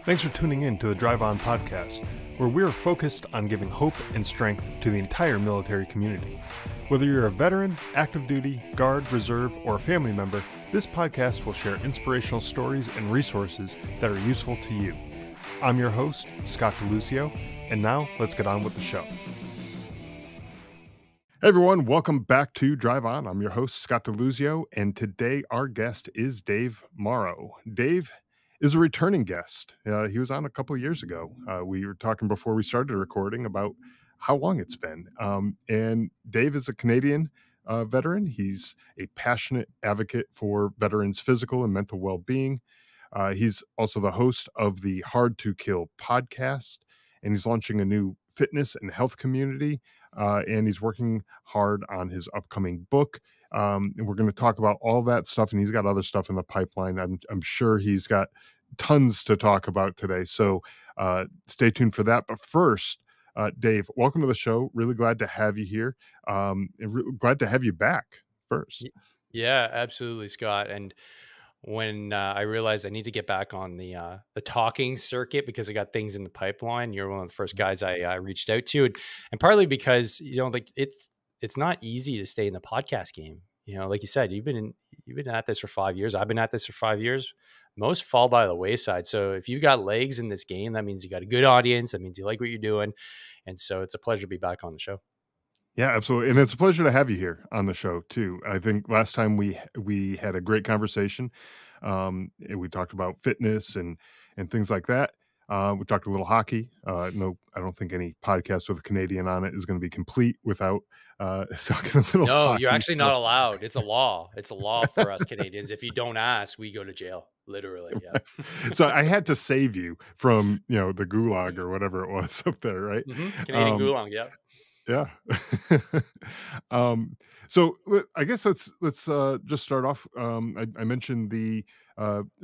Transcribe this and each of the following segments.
Thanks for tuning in to the Drive On podcast, where we're focused on giving hope and strength to the entire military community. Whether you're a veteran, active duty, guard, reserve, or a family member, this podcast will share inspirational stories and resources that are useful to you. I'm your host, Scott DeLuzio, and now let's get on with the show. Hey everyone, welcome back to Drive On. I'm your host, Scott DeLuzio, and today our guest is Dave Morrow. Dave is a returning guest. He was on a couple of years ago. We were talking before we started recording about how long it's been. And Dave is a Canadian veteran. He's a passionate advocate for veterans' physical and mental well-being. He's also the host of the Hard to Kill podcast, and he's launching a new fitness and health community. And he's working hard on his upcoming book. And we're going to talk about all that stuff. And he's got other stuff in the pipeline. I'm sure he's got tons to talk about today. So stay tuned for that. But first, Dave, welcome to the show. Really glad to have you here. And glad to have you back first. Yeah, absolutely, Scott. And when I realized I need to get back on the talking circuit because I got things in the pipeline, you're one of the first guys I reached out to, and partly because like it's not easy to stay in the podcast game. Like you said, you've been at this for 5 years. I've been at this for 5 years. Most fall by the wayside. So if you've got legs in this game, that means you got a good audience. That means you like what you're doing, and so it's a pleasure to be back on the show. Yeah, absolutely. And it's a pleasure to have you here on the show too. I think last time we had a great conversation. And we talked about fitness and things like that. We talked a little hockey. No, I don't think any podcast with a Canadian on it is going to be complete without talking a little No, hockey. you're actually not allowed. It's a law. It's a law for us Canadians. If you don't ask, we go to jail. Literally. Yeah. So I had to save you from, the gulag or whatever it was up there, right? Canadian gulag. Yeah. Yeah. So I guess let's just start off. I mentioned the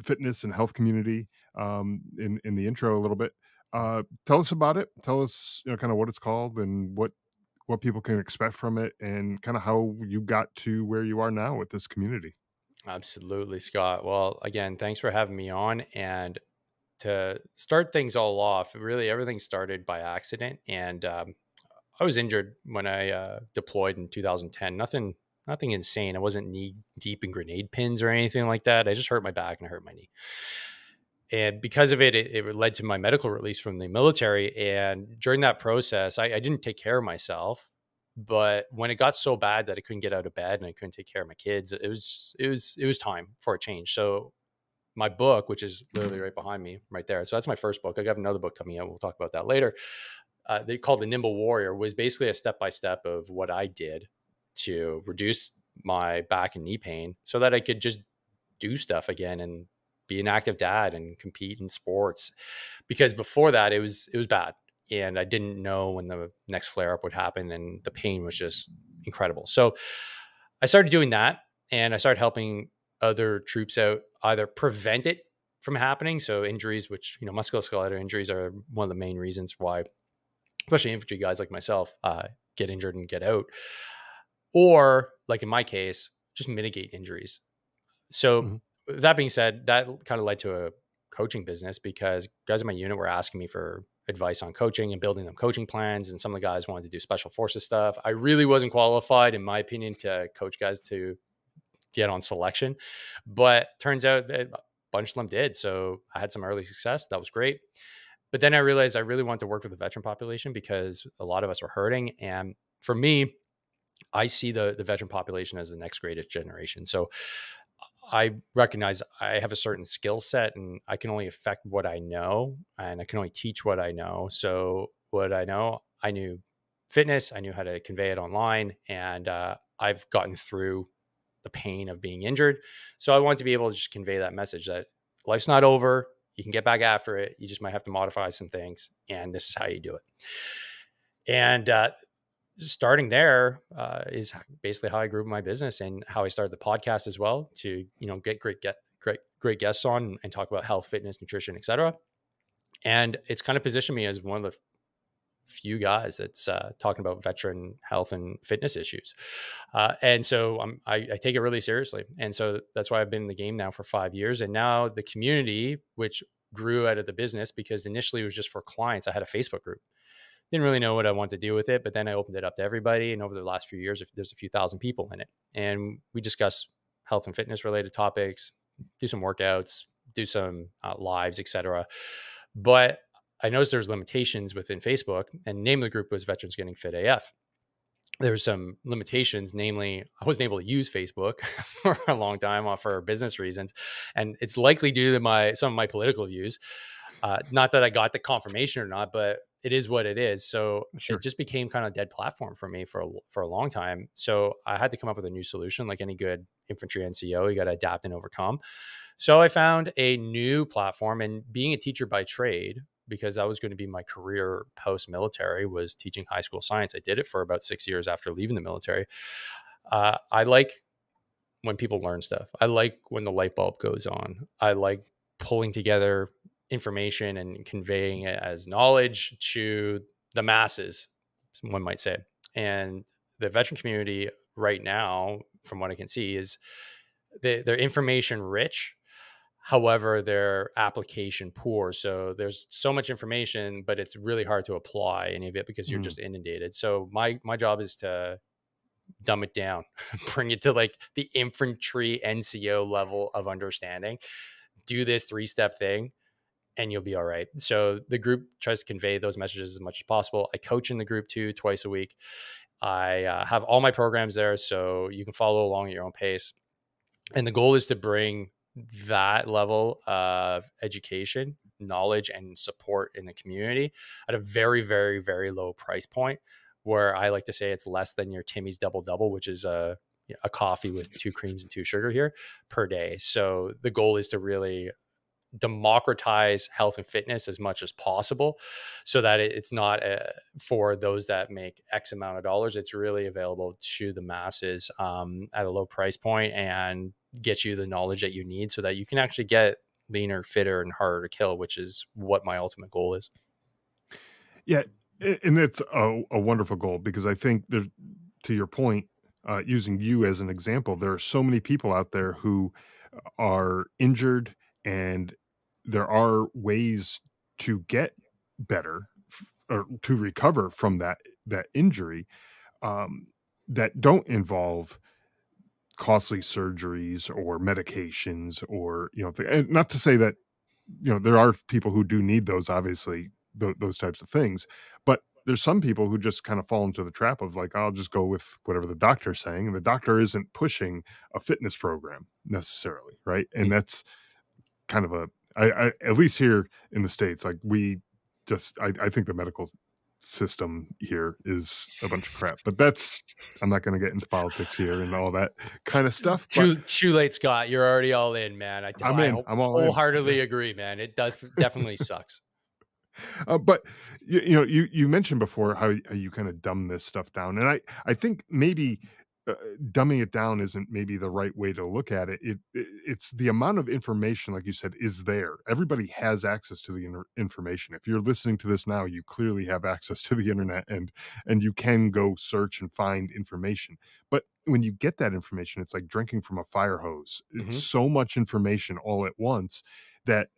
fitness and health community in the intro a little bit. Tell us about it. Tell us, kind of what it's called and what people can expect from it, and kind of how you got to where you are now with this community. Absolutely, Scott. Well, again, thanks for having me on. And to start things all off, really everything started by accident. And I was injured when I deployed in 2010. Nothing insane. I wasn't knee deep in grenade pins or anything like that. I just hurt my back and I hurt my knee. And because of it, it led to my medical release from the military. And during that process, I didn't take care of myself. But when it got so bad that I couldn't get out of bed and I couldn't take care of my kids, it was time for a change. So my book, which is literally right behind me, right there. So that's my first book. I have another book coming out. We'll talk about that later. They called the Nimble Warrior, was basically a step-by-step of what I did to reduce my back and knee pain so that I could just do stuff again and be an active dad and compete in sports. Because before that, it was bad. And I didn't know when the next flare up would happen. And the pain was just incredible. So I started doing that, and I started helping other troops out, either prevent it from happening. So injuries, which, musculoskeletal injuries are one of the main reasons why, especially infantry guys like myself, get injured and get out. Or, like in my case, just mitigate injuries. So that being said, that kind of led to a coaching business because guys in my unit were asking me for advice on coaching and building them coaching plans. And some of the guys wanted to do special forces stuff. I really wasn't qualified, in my opinion, to coach guys to get on selection. But turns out that a bunch of them did. So I had some early success. That was great. But then I realized I really wanted to work with the veteran population because a lot of us were hurting. And for me, I see the veteran population as the next greatest generation. So I recognize I have a certain skill set and I can only affect what I know, and I can only teach what I know. So what I know, I knew fitness, I knew how to convey it online, and I've gotten through the pain of being injured. So I want to be able to just convey that message that life's not over. You can get back after it. You just might have to modify some things, and this is how you do it. And starting there is basically how I grew my business and how I started the podcast as well, to get great guests on and talk about health, fitness, nutrition, etc. And it's kind of positioned me as one of the few guys that's talking about veteran health and fitness issues. And so I take it really seriously. And so that's why I've been in the game now for 5 years. And now the community, which grew out of the business because initially it was just for clients. I had a Facebook group. Didn't really know what I wanted to do with it, but then I opened it up to everybody. And over the last few years, if there's a few thousand people in it, and we discuss health and fitness related topics, do some workouts, do some lives, etc. But I noticed there's limitations within Facebook, and name of the group was Veterans Getting Fit AF. There's some limitations, namely, I wasn't able to use Facebook for a long time for business reasons, and it's likely due to my some of my political views. Not that I got the confirmation or not, but it is what it is. So it Sure. just became kind of dead platform for me for a long time. So I had to come up with a new solution, like any good infantry NCO. You got to adapt and overcome. So I found a new platform, and being a teacher by trade, because that was going to be my career post military, was teaching high school science. I did it for about 6 years after leaving the military. I like when people learn stuff. I like when the light bulb goes on. I like pulling together information and conveying it as knowledge to the masses, one might say. And the veteran community right now, from what I can see, is they're information rich. However, they're application poor. So there's so much information, but it's really hard to apply any of it because you're Mm, just inundated. So my job is to dumb it down, bring it to like the infantry NCO level of understanding. Do this 3-step thing and you'll be all right. So the group tries to convey those messages as much as possible. I coach in the group too, twice a week. I have all my programs there so you can follow along at your own pace. And the goal is to bring that level of education, knowledge, and support in the community at a very, very, very low price point. Where I like to say it's less than your Timmy's double double, which is a coffee with 2 creams and 2 sugar here per day. So the goal is to really democratize health and fitness as much as possible so that it's not for those that make X amount of dollars. It's really available to the masses at a low price point and get you the knowledge that you need so that you can actually get leaner, fitter, and harder to kill, which is what my ultimate goal is. yeah, and it's a wonderful goal because I think there's, to your point, using you as an example, there are so many people out there who are injured, and there are ways to get better or to recover from that injury, um, that don't involve costly surgeries or medications or and not to say that there are people who do need those, obviously, those types of things, but there's some people who just kind of fall into the trap of like, I'll just go with whatever the doctor's saying, and the doctor isn't pushing a fitness program necessarily, right? And Mm. that's kind of a I at least here in the States, like, we just I think the medical system here is a bunch of crap, but that's I'm not gonna get into politics here and all that kind of stuff, but Too late, Scott. You're already all in, man. I'm in, I'm all in. Yeah. Wholeheartedly agree, man. It does definitely sucks. But you mentioned before how you kind of dumb this stuff down, and I think maybe dumbing it down isn't maybe the right way to look at it. It's the amount of information, like you said, is there. Everybody has access to the information. If you're listening to this now, you clearly have access to the internet, and you can go search and find information. But when you get that information, it's like drinking from a fire hose. It's Hmm. so much information all at once that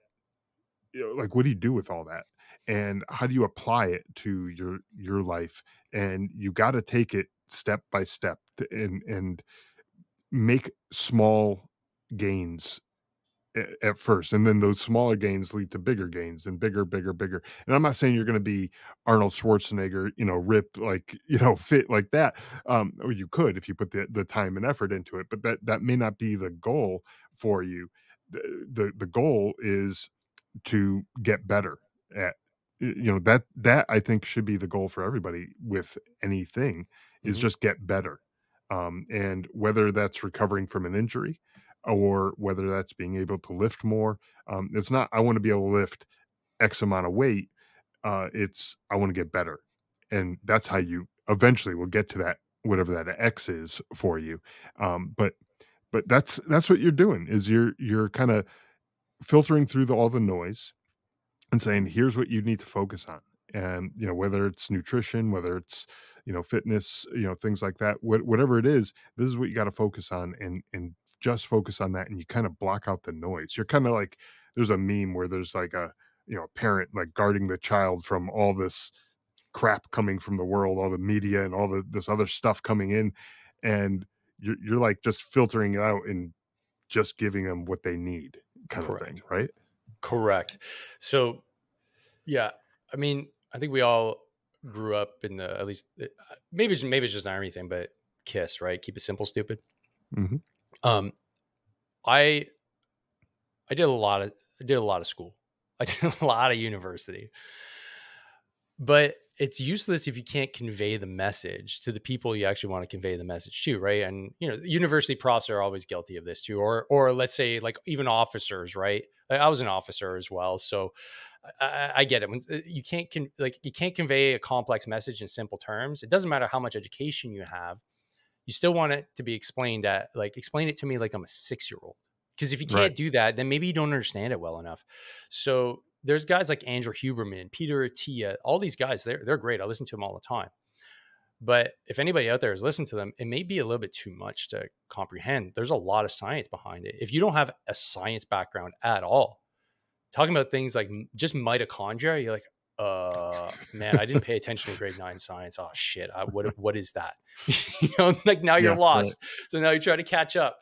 like, what do you do with all that? And how do you apply it to your life? And you gotta take it step by step to and make small gains at first, and then those smaller gains lead to bigger gains and bigger, bigger, bigger. And I'm not saying you're gonna be Arnold Schwarzenegger, ripped, like, fit like that. Or you could if you put the time and effort into it, but that may not be the goal for you. The goal is to get better at that I think should be the goal for everybody with anything, is Hmm. just get better. And whether that's recovering from an injury or whether that's being able to lift more, it's not I want to be able to lift X amount of weight. It's I want to get better, and that's how you eventually will get to that, whatever that X is for you. But that's what you're doing, is you're kind of filtering through all the noise and saying, here's what you need to focus on. And, whether it's nutrition, whether it's, fitness, things like that, whatever it is, this is what you got to focus on, and just focus on that. And you kind of block out the noise. You're kind of like there's a meme where there's like a, a parent like guarding the child from all this crap coming from the world, all the media and all this other stuff coming in, and you're like just filtering it out and just giving them what they need, kind of thing, Correct. right? Correct. So, yeah, I mean, I think we all grew up in the, at least maybe it's just not everything, but KISS, right? Keep it simple, stupid. Hmm. Um, I I did a lot of school. I did a lot of university. But it's useless if you can't convey the message to the people you actually want to convey the message to, right? And university profs are always guilty of this too, or let's say like even officers, right? I was an officer as well, so I get it. When you can't convey a complex message in simple terms. It doesn't matter how much education you have. You still want it to be explained at like explain it to me like I'm a 6-year old. Because if you Right. can't do that, then maybe you don't understand it well enough. So there's guys like Andrew Huberman, Peter Attia, all these guys, they're great. I listen to them all the time. But if anybody out there has listened to them, it may be a little bit too much to comprehend. There's a lot of science behind it. If you don't have a science background at all, talking about things like just mitochondria, you're like, man, I didn't pay attention in grade 9 science. Oh shit, what is that? Like now you're Yeah. Right. lost. So now you try to catch up.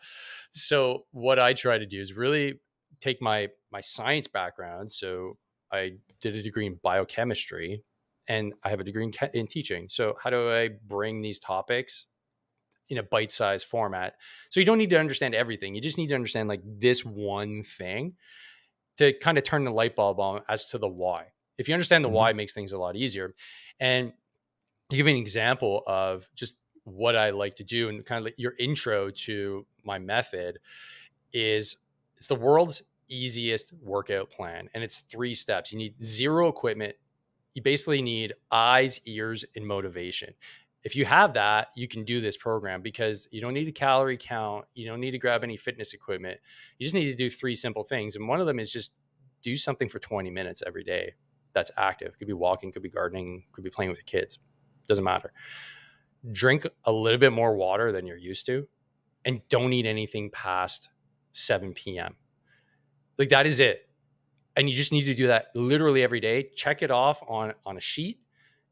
So what I try to do is really take my science background. So I did a degree in biochemistry, and I have a degree in teaching. So how do I bring these topics in a bite-sized format? So you don't need to understand everything. You just need to understand like this one thing to kind of turn the light bulb on as to the why. If you understand the Hmm. why, it makes things a lot easier. And to give you an example of just what I like to do and kind of like your intro to my method is it's the world's easiest workout plan. And it's 3 steps. You need 0 equipment. You basically need eyes, ears, and motivation. If you have that, you can do this program because you don't need a calorie count. You don't need to grab any fitness equipment. You just need to do 3 simple things. And one of them is just do something for 20 minutes every day that's active. Could be walking, could be gardening, could be playing with your kids. Doesn't matter. Drink a little bit more water than you're used to and don't eat anything past 7 p.m. Like that is it. And you just need to do that literally every day. Check it off on a sheet,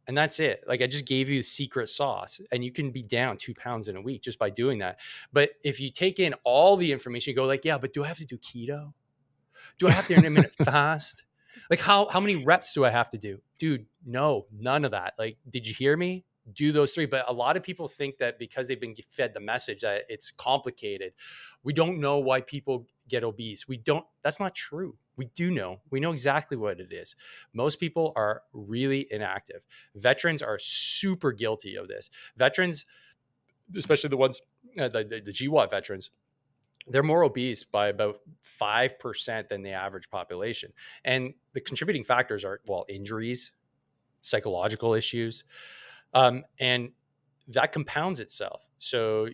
and that's it. Like I just gave you the secret sauce, and you can be down 2 pounds in a week just by doing that. But if you take in all the information, you go like, yeah, but do I have to do keto? Do I have to intermittent fast? Like how many reps do I have to do? Dude, no, none of that. Like, did you hear me? Do those 3. But a lot of people think that because they've been fed the message that it's complicated. We don't know why people get obese. We don't, that's not true. We do know. We know exactly what it is. Most people are really inactive. Veterans are super guilty of this. Veterans, especially the ones, the GWAT veterans, they're more obese by about 5% than the average population. And the contributing factors are, well, injuries, psychological issues, and that compounds itself. So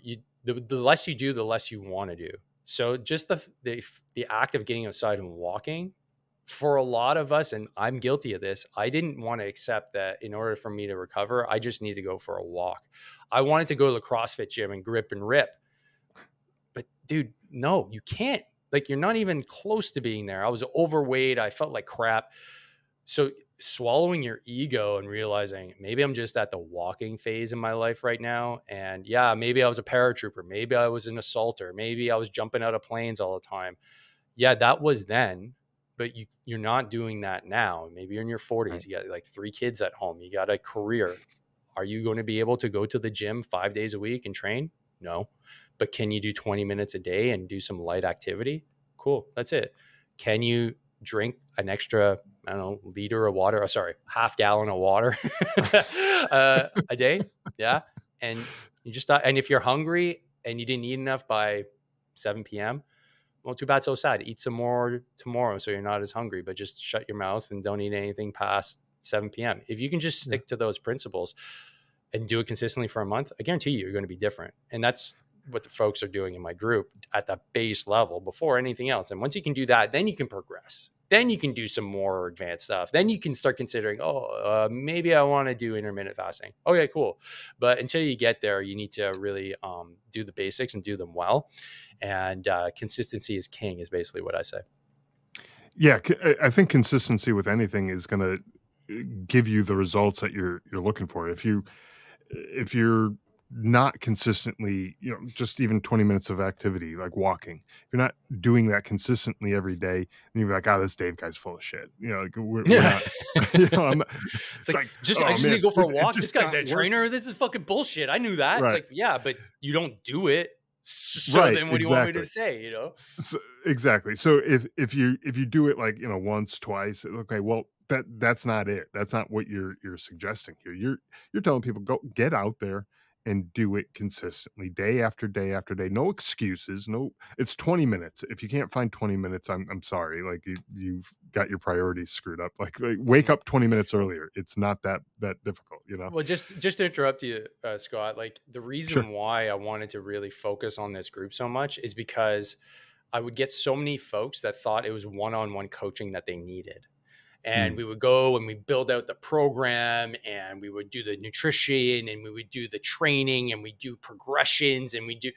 the less you do, the less you want to do. So just the act of getting outside and walking for a lot of us, and I'm guilty of this, I didn't want to accept that in order for me to recover, I just need to go for a walk. I wanted to go to the CrossFit gym and grip and rip. But dude, no, you can't. Like you're not even close to being there. I was overweight. I felt like crap. So swallowing your ego and realizing maybe I'm just at the walking phase in my life right now. And yeah, maybe I was a paratrooper. Maybe I was an assaulter. Maybe I was jumping out of planes all the time. Yeah, that was then, but you're not doing that now. Maybe you're in your 40s. Right. You got like 3 kids at home. You got a career. Are you going to be able to go to the gym 5 days a week and train? No. But can you do 20 minutes a day and do some light activity? Cool. That's it. Can you drink an extra, I don't know, liter of water? Oh, sorry, half gallon of water a day? Yeah. And you just, and if you're hungry and you didn't eat enough by 7 p.m., well, too bad, so sad. Eat some more tomorrow so you're not as hungry, but just shut your mouth and don't eat anything past 7 p.m. If you can just Yeah. stick to those principles and do it consistently for a month, I guarantee you're going to be different. And that's what the folks are doing in my group at the base level before anything else. And once you can do that, then you can progress. Then you can do some more advanced stuff. Then you can start considering, maybe I want to do intermittent fasting. Okay, cool. But until you get there, you need to really do the basics and do them well. And consistency is king, is basically what I say. Yeah, I think consistency with anything is gonna give you the results that you're looking for. If you're not consistently, just even 20 minutes of activity like walking, if you're not doing that consistently every day, and you're like, "Oh, this Dave guy's full of shit." Like we're Yeah. not, I'm not, It's it's like, like, I "Oh just need man, to go for a it walk. This just guy's not a trainer. working." This is fucking bullshit. I knew that. It's Right. like, yeah, but you don't do it. So Right, then what do you want me to exactly. say? So exactly. So if you do it like, once, twice, okay, well, that's not it. That's not what you're suggesting here. You're telling people go get out there and do it consistently, day after day after day. No excuses. No, it's 20 minutes. If you can't find 20 minutes, I'm sorry. Like you've got your priorities screwed up. Like wake Mhm. up 20 minutes earlier. It's not that difficult. Well, just to interrupt you, Scott, like the Sure. reason why I wanted to really focus on this group so much is because I would get so many folks that thought it was one-on-one coaching that they needed. And Mm, we would go and we build out the program and we would do the nutrition and we would do the training and we do progressions and we do,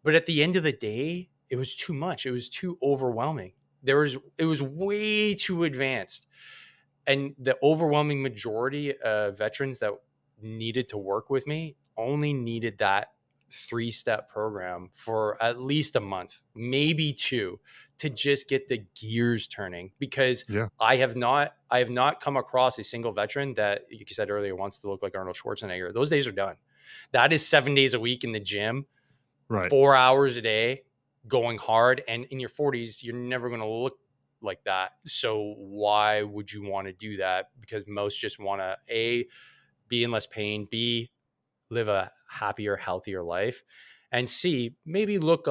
but at the end of the day, it was too much. It was too overwhelming. It was way too advanced. And the overwhelming majority of veterans that needed to work with me only needed that three-step program for at least a month, maybe two, to just get the gears turning. Because yeah. I have not come across a single veteran that, like you said earlier, wants to look like Arnold Schwarzenegger. Those days are done. That is 7 days a week in the gym, Right. 4 hours a day, going hard. And in your 40s, you're never going to look like that. So why would you want to do that? Because most just want to be in less pain, b, live a happier, healthier life, and c, maybe look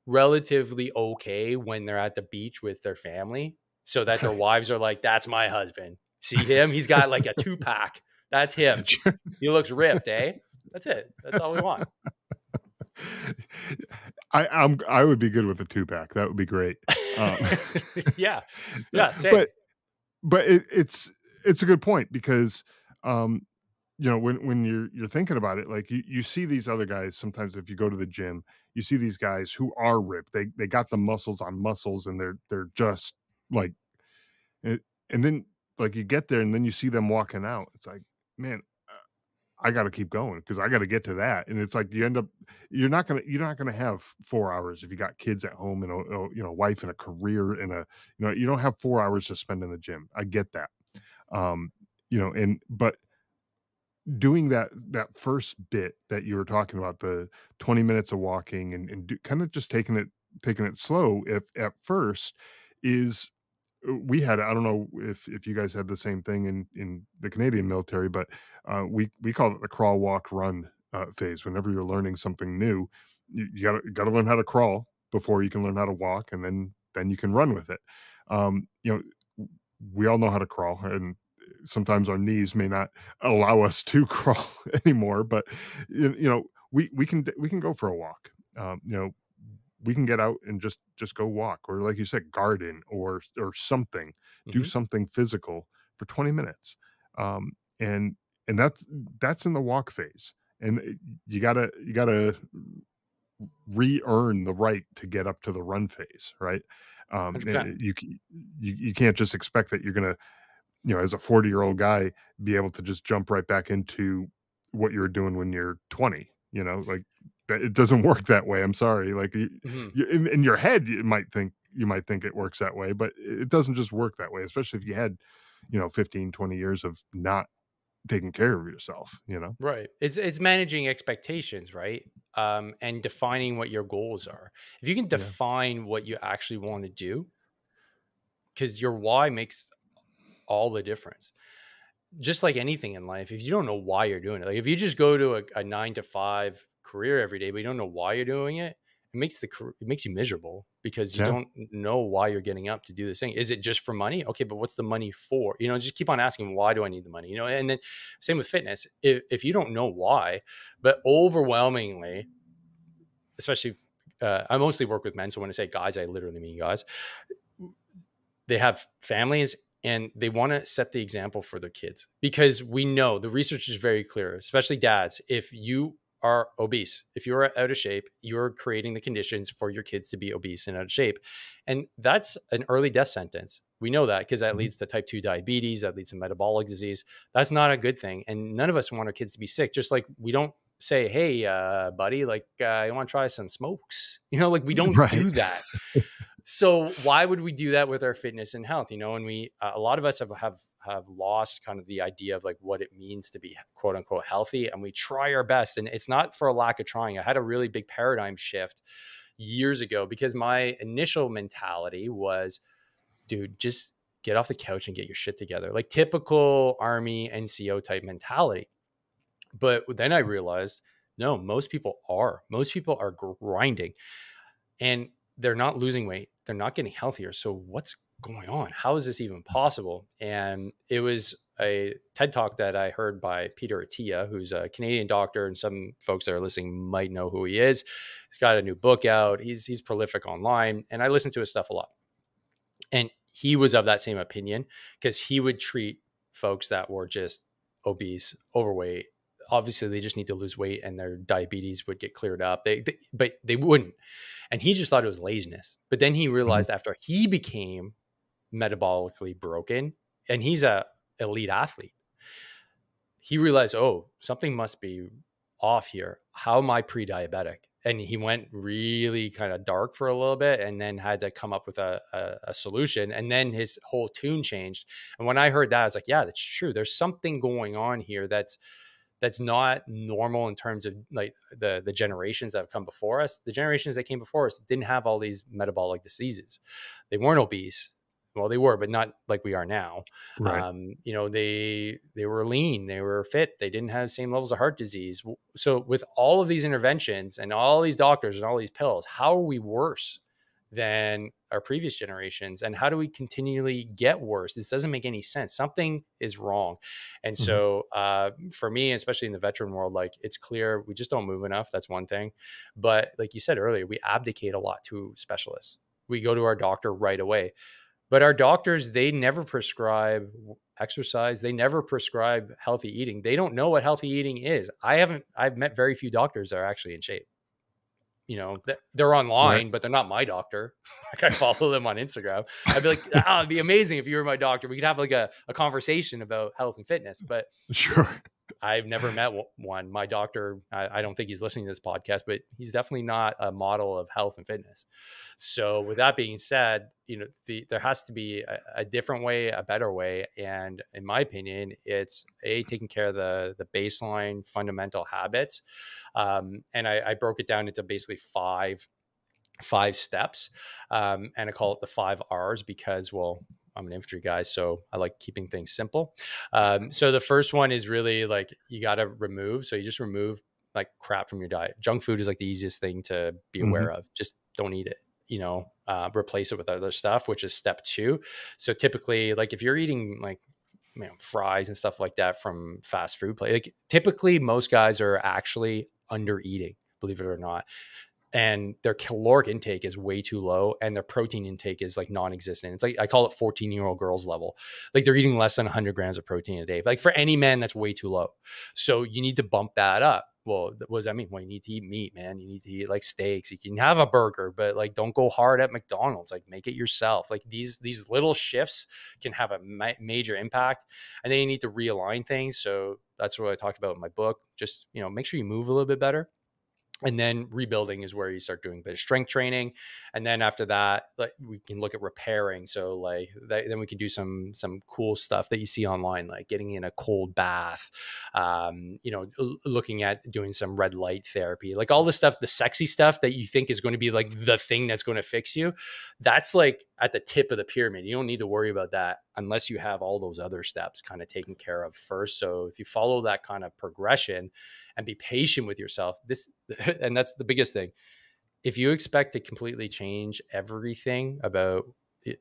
relatively okay when they're at the beach with their family, so that their Right. wives are like, that's my husband. See him? He's got like a 2 pack. That's him. Sure. He looks ripped, eh? That's it. That's all we want. I would be good with a 2-pack, that would be great. Um, Yeah. Yeah, same. but it's a good point because, um, when you're thinking about it, like, you see these other guys sometimes if you go to the gym, you see these guys who are ripped, they got the muscles on muscles, and they're just, like, and then, like, you get there, and then you see them walking out, it's like, "Man, I gotta keep going because I gotta get to that," and it's like you end up you're not gonna have 4 hours if you got kids at home and wife and a career and you don't have 4 hours to spend in the gym. I get that. And but doing that first bit that you were talking about, the 20 minutes of walking and kinda just taking it slow if at first is we had I don't know if you guys had the same thing in the Canadian military, but we call it the crawl, walk, run phase. Whenever you're learning something new, you gotta learn how to crawl before you can learn how to walk, and then you can run with it. Um, you know, we all know how to crawl, and sometimes our knees may not allow us to crawl anymore, but we can go for a walk. We can get out and just go walk, or like you said, garden or something, do Mhm. something physical for 20 minutes. Um and and that's in the walk phase, and you gotta re-earn the right to get up to the run phase, right? 100%. You can't just expect that you're gonna, as a 40-year-old guy, be able to just jump right back into what you were doing when you're 20, like, that it doesn't work that way, I'm sorry, like, Mhm. in your head, you might think it works that way, but it doesn't just work that way, especially if you had, 15, 20 years of not taking care of yourself. Right. It's managing expectations, right? And defining what your goals are. If you can Yeah. define what you actually want to do, because your why makes all the difference. Just like anything in life, if you don't know why you're doing it, like if you just go to a 9 to 5 career every day, but you don't know why you're doing it, it makes you miserable because you Yeah. don't know why you're getting up to do this thing. Is it just for money? Okay, but what's the money for? Just keep on asking, why do I need the money? And then same with fitness. If you don't know why, but overwhelmingly, especially I mostly work with men, so when I say guys, I literally mean guys. They have families and they want to set the example for their kids, because we know the research is very clear, especially dads. If you are obese. If you're out of shape, you're creating the conditions for your kids to be obese and out of shape. And that's an early death sentence. We know that because that Mhm. leads to type 2 diabetes, that leads to metabolic disease. That's not a good thing. And none of us want our kids to be sick. Just like we don't say, hey, buddy, like, you want to try some smokes? Like we don't Right. do that. So why would we do that with our fitness and health? And we a lot of us have lost kind of the idea of like what it means to be quote unquote healthy, and we try our best. And it's not for a lack of trying. I had a really big paradigm shift years ago because my initial mentality was, dude, just get off the couch and get your shit together, like typical army NCO type mentality. But then I realized, no, most people are grinding, and they're not losing weight. They're not getting healthier. So what's going on? How is this even possible? And it was a TED talk that I heard by Peter Attia, who's a Canadian doctor, and some folks that are listening might know who he is. He's got a new book out. He's prolific online, and I listen to his stuff a lot. And he was of that same opinion because he would treat folks that were just obese, overweight. Obviously, they just need to lose weight, and their diabetes would get cleared up. But they wouldn't, and he just thought it was laziness. But then he Mhm. realized after he became metabolically broken, and he's a elite athlete, he realized, oh, something must be off here. How am I pre-diabetic? And he went really kind of dark for a little bit, and then had to come up with a solution. And then his whole tune changed. And when I heard that, I was like, yeah, that's true. There's something going on here that's not normal in terms of like the generations that have come before us. The generations that came before us didn't have all these metabolic diseases. They weren't obese. Well, they were, but not like we are now. Right. They were lean, they were fit, they didn't have the same levels of heart disease. So with all of these interventions and all these doctors and all these pills, how are we worse than our previous generations? And how do we continually get worse? This doesn't make any sense. Something is wrong. And Mhm. so for me, especially in the veteran world, like it's clear we just don't move enough. That's one thing. But like you said earlier, we abdicate a lot to specialists. We go to our doctor right away. But our doctors, they never prescribe exercise. They never prescribe healthy eating. They don't know what healthy eating is. I've met very few doctors that are actually in shape. They're Right. online, but they're not my doctor. Like I follow them on Instagram. I'd be like, it'd be amazing if you were my doctor. We could have like a conversation about health and fitness. But Sure. I've never met one. My doctor, I don't think he's listening to this podcast, but he's definitely not a model of health and fitness. So, with that being said, there has to be a different way, a better way, and in my opinion, it's taking care of the baseline fundamental habits, and I broke it down into basically five steps, and I call it the 5 R's because, well, I'm an infantry guy, so I like keeping things simple. So the first one is really like you got to remove. So you just remove like crap from your diet. Junk food is like the easiest thing to be Mhm. aware of. Just don't eat it. Replace it with other stuff, which is step two. So typically, like if you're eating like fries and stuff like that from fast food place, like typically most guys are actually under eating, believe it or not, and their caloric intake is way too low and their protein intake is like non-existent. It's like I call it 14-year-old girls level. Like they're eating less than 100 grams of protein a day. Like for any man, that's way too low. So you need to bump that up. Well, what does that mean? Well, you need to eat meat, man. You need to eat like steaks. You can have a burger, but like don't go hard at McDonald's. Like make it yourself. Like these little shifts can have a major impact, and then you need to realign things. So that's what I talked about in my book. Just make sure you move a little bit better, and then rebuilding is where you start doing a bit of strength training. And then after that, like we can look at repairing. So like then we can do some cool stuff that you see online, like getting in a cold bath, looking at doing some red light therapy, like all the stuff, the sexy stuff that you think is going to be like the thing that's going to fix you. That's like at the tip of the pyramid. You don't need to worry about that unless you have all those other steps kind of taken care of first. So if you follow that kind of progression and be patient with yourself, and that's the biggest thing. If you expect to completely change everything about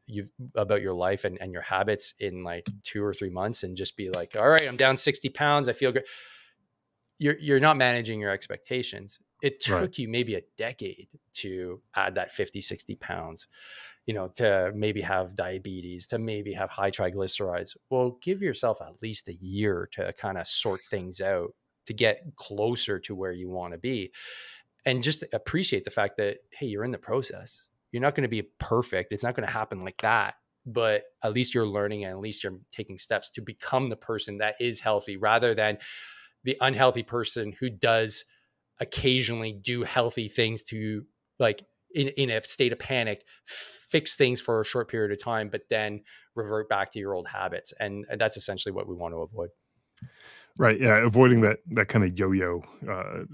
your life and your habits in like 2 or 3 months and just be like, all right, I'm down 60 pounds, I feel good. You're not managing your expectations. It Right. took you maybe a decade to add that 50, 60 pounds, to maybe have diabetes, to maybe have high triglycerides. Well, give yourself at least a year to kind of sort things out. to get closer to where you want to be. And just appreciate the fact that, hey, you're in the process. You're not going to be perfect. It's not going to happen like that. But at least you're learning and at least you're taking steps to become the person that is healthy rather than the unhealthy person who does occasionally do healthy things to, like, in a state of panic, fix things for a short period of time, but then revert back to your old habits. And that's essentially what we want to avoid. Right, yeah, avoiding that kinda yo-yo,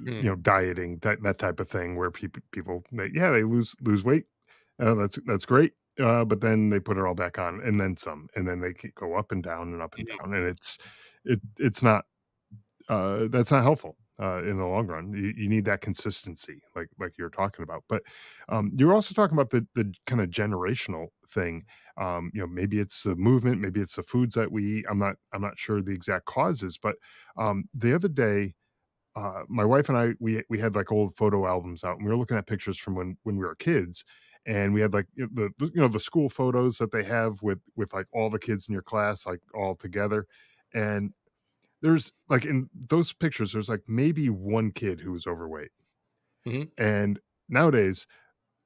Mm, dieting, that type of thing where people they lose weight, that's great, but then they put it all back on and then some, and then they go up and mhm, down, and it's not, that's not helpful, in the long run. You need that consistency, like you're talking about. But you're also talking about the kind of generational thing. Maybe it's the movement, maybe it's the foods that we eat. I'm not sure the exact causes, but the other day, my wife and I we had like old photo albums out, and we were looking at pictures from when we were kids. And we had like the school photos that they have with like all the kids in your class like all together, and there's like in those pictures, there's like maybe one kid who was overweight. mhm, And nowadays,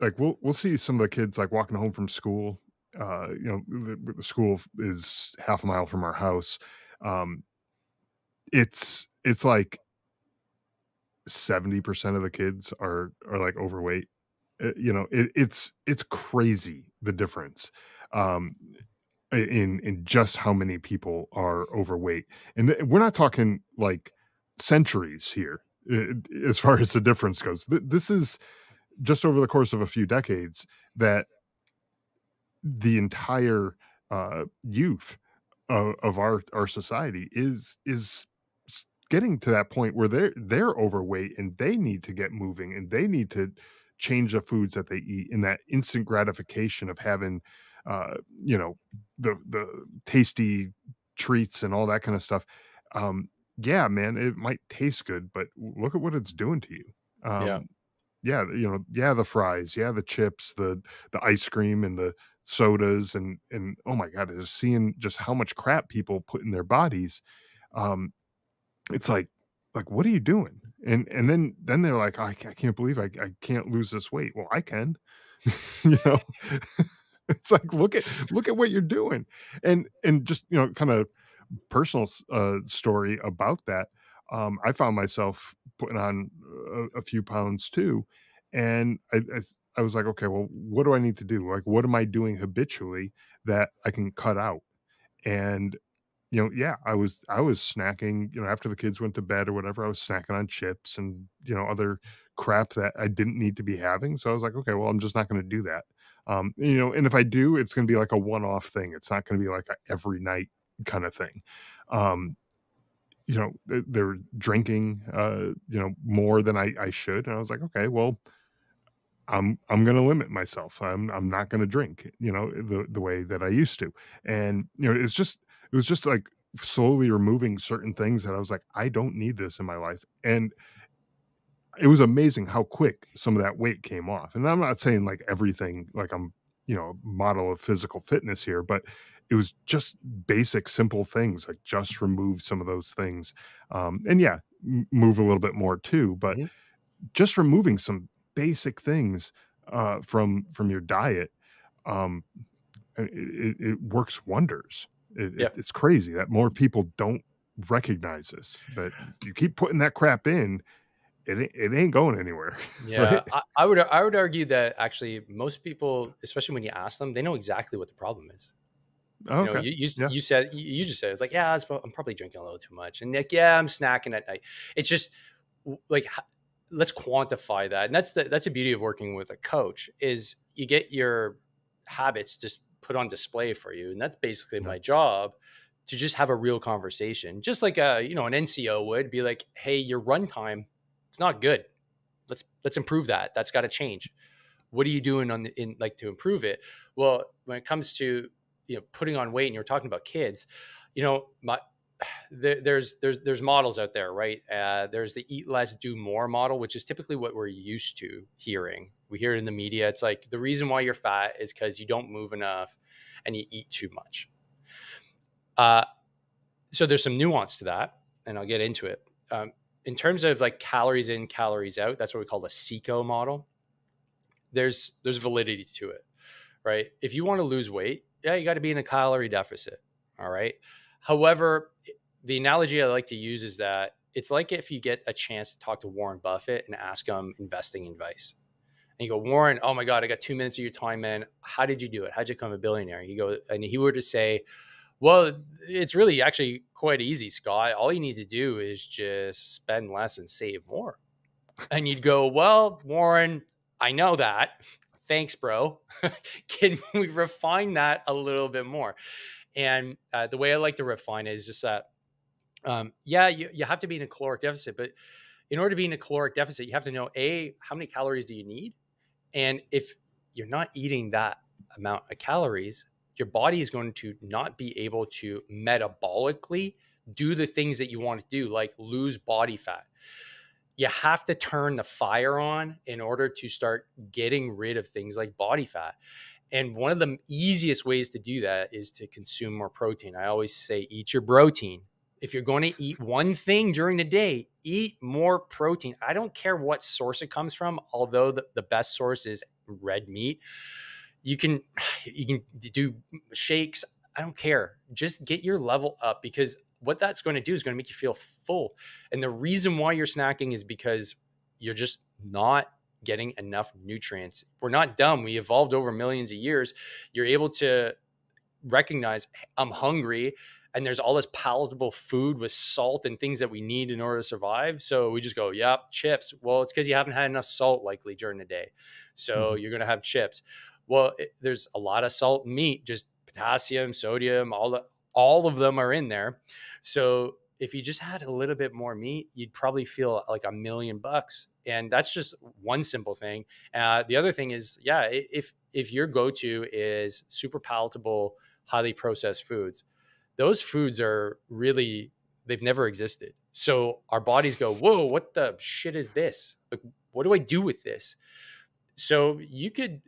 like we'll see some of the kids like walking home from school. The school is half a mile from our house. Um, it's like 70% of the kids are like overweight. It's crazy the difference. Um, in just how many people are overweight. And we're not talking like centuries here, as far as the difference goes. This is just over the course of a few decades that the entire youth of our society is getting to that point where they're overweight and they need to get moving and they need to change the foods that they eat, and that instant gratification of having uh you know the tasty treats and all that kind of stuff. Yeah, man, it might taste good, but look at what it's doing to you. yeah, Yeah, yeah, the fries, yeah, the chips, the ice cream and the sodas, and oh my god, just seeing just how much crap people put in their bodies. um, it's like, "What are you doing?" And then they're like, I can't believe I can't lose this weight." Well, I can. You know? It's like, look at what you're doing. And just, kinda personal story about that. I found myself putting on a few pounds too, and I was like, okay, well, what do I need to do? Like, what am I doing habitually that I can cut out? And yeah, I was snacking. After the kids went to bed or whatever, I was snacking on chips and other crap that I didn't need to be having. So I was like, okay, well, I'm just not going to do that. And if I do, it's going to be like a one-off thing. It's not going to be like a every night kind of thing. Um, they're drinking, more than I should, and I was like, okay, well, I'm going to limit myself. I'm not going to drink, the way that I used to, and it was just like slowly removing certain things that I was like, I don't need this in my life, and it was amazing how quick some of that weight came off. And I'm not saying like everything, like I'm, a model of physical fitness here, but it was just basic, simple things like just remove some of those things. And yeah, move a little bit more too, but mhm, just removing some basic things from your diet, um, it works wonders. yeah. It's crazy that more people don't recognize this. That you keep putting that crap in, it ain't going anywhere, Yeah, right? I would argue that actually most people, especially when you ask them, they know exactly what the problem is. You know, Okay. Yeah. you said you just said it's like, yeah, I'm probably drinking a little too much, and like, yeah, I'm snacking at night. It's just like, let's quantify that, and that's the beauty of working with a coach is you get your habits just put on display for you, and that's basically Yeah. my job, to just have a real conversation, just like a an NCO would be like, hey, your run time, it's not good. Let's improve that. That's got to change. What are you doing in like to improve it? Well, when it comes to putting on weight, and you're talking about kids, my there's models out there, right? There's the eat less, do more model, which is typically what we're used to hearing. We hear it in the media. It's like the reason why you're fat is because you don't move enough and you eat too much. Uh, so there's some nuance to that, and I'll get into it. in terms of like calories in, calories out, that's what we call the CECO model. There's validity to it, right? If you want to lose weight, yeah, you got to be in a calorie deficit. All right. However, the analogy I like to use is that it's like if you get a chance to talk to Warren Buffett and ask him investing advice. And you go, Warren, oh my God, I got 2 minutes of your time, man. How did you do it? How'd you become a billionaire? You go, and he were to say, well, it's really actually quite easy, Scott. All you need to do is just spend less and save more. And you'd go, well, Warren, I know that. Thanks, bro. Can we refine that a little bit more? And the way I like to refine it is just that, yeah, you have to be in a caloric deficit, but in order to be in a caloric deficit, you have to know how many calories do you need? And if you're not eating that amount of calories, your body is going to not be able to metabolically do the things that you want to do, like lose body fat. You have to turn the fire on in order to start getting rid of things like body fat. And one of the easiest ways to do that is to consume more protein. I always say, eat your protein. If you're going to eat one thing during the day, eat more protein. I don't care what source it comes from, although the best source is red meat. You can you can do shakes. I don't care. Just get your level up, because what that's going to do is going to make you feel full. And the reason why you're snacking is because you're just not getting enough nutrients. We're not dumb. We evolved over millions of years. You're able to recognize, I'm hungry, and there's all this palatable food with salt and things that we need in order to survive. So we just go, yeah, chips. Well, it's because you haven't had enough salt likely during the day. So Mhm. you're going to have chips. Well, there's a lot of salt in meat, just potassium, sodium, all of them are in there. So if you just had a little bit more meat, you'd probably feel like $1,000,000. And that's just one simple thing. The other thing is, yeah, if your go-to is super palatable, highly processed foods, those foods are really, they've never existed. So our bodies go, whoa, what the shit is this? Like, what do I do with this? So you could,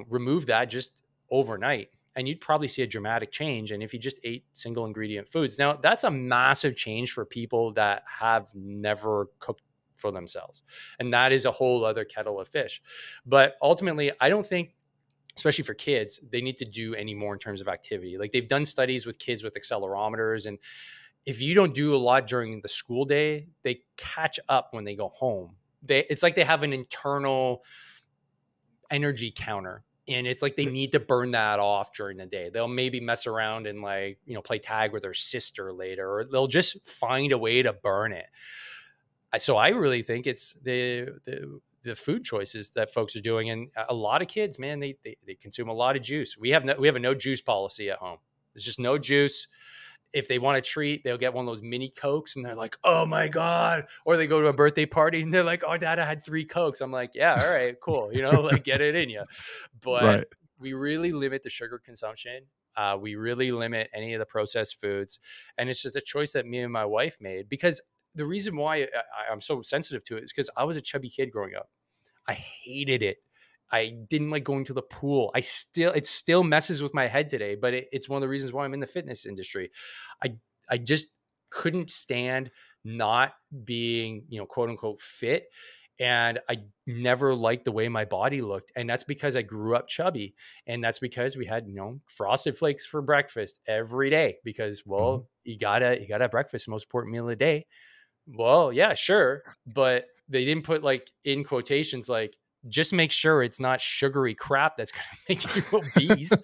remove that just overnight, and you'd probably see a dramatic change. And if you just ate single ingredient foods, now that's a massive change for people that have never cooked for themselves. And that is a whole other kettle of fish. But ultimately, I don't think, especially for kids, they need to do any more in terms of activity. Like, they've done studies with kids with accelerometers, and if you don't do a lot during the school day, they catch up when they go home. It's like they have an internal energy counter, and it's like they need to burn that off during the day. They'll maybe mess around and, like, play tag with their sister later, or they'll just find a way to burn it. So I really think it's the food choices that folks are doing. And a lot of kids, man, they consume a lot of juice. We have a no juice policy at home. There's just no juice. If they want a treat, they'll get one of those mini Cokes, and they're like, oh my God. Or they go to a birthday party and they're like, oh, Dad, I had 3 Cokes. I'm like, yeah, all right, cool. Like, get it in you. But Right. we really limit the sugar consumption. We really limit any of the processed foods. And it's just a choice that me and my wife made, because the reason why I'm so sensitive to it is because I was a chubby kid growing up. I hated it. I didn't like going to the pool. It still messes with my head today, but it's one of the reasons why I'm in the fitness industry. I just couldn't stand not being, quote unquote fit. And I never liked the way my body looked. And that's because I grew up chubby. And that's because we had, Frosted Flakes for breakfast every day, because, Mhm. well, you gotta have breakfast, the most important meal of the day. Well, yeah, sure, but they didn't put, like, in quotations, like, "Just make sure it's not sugary crap that's gonna make you obese."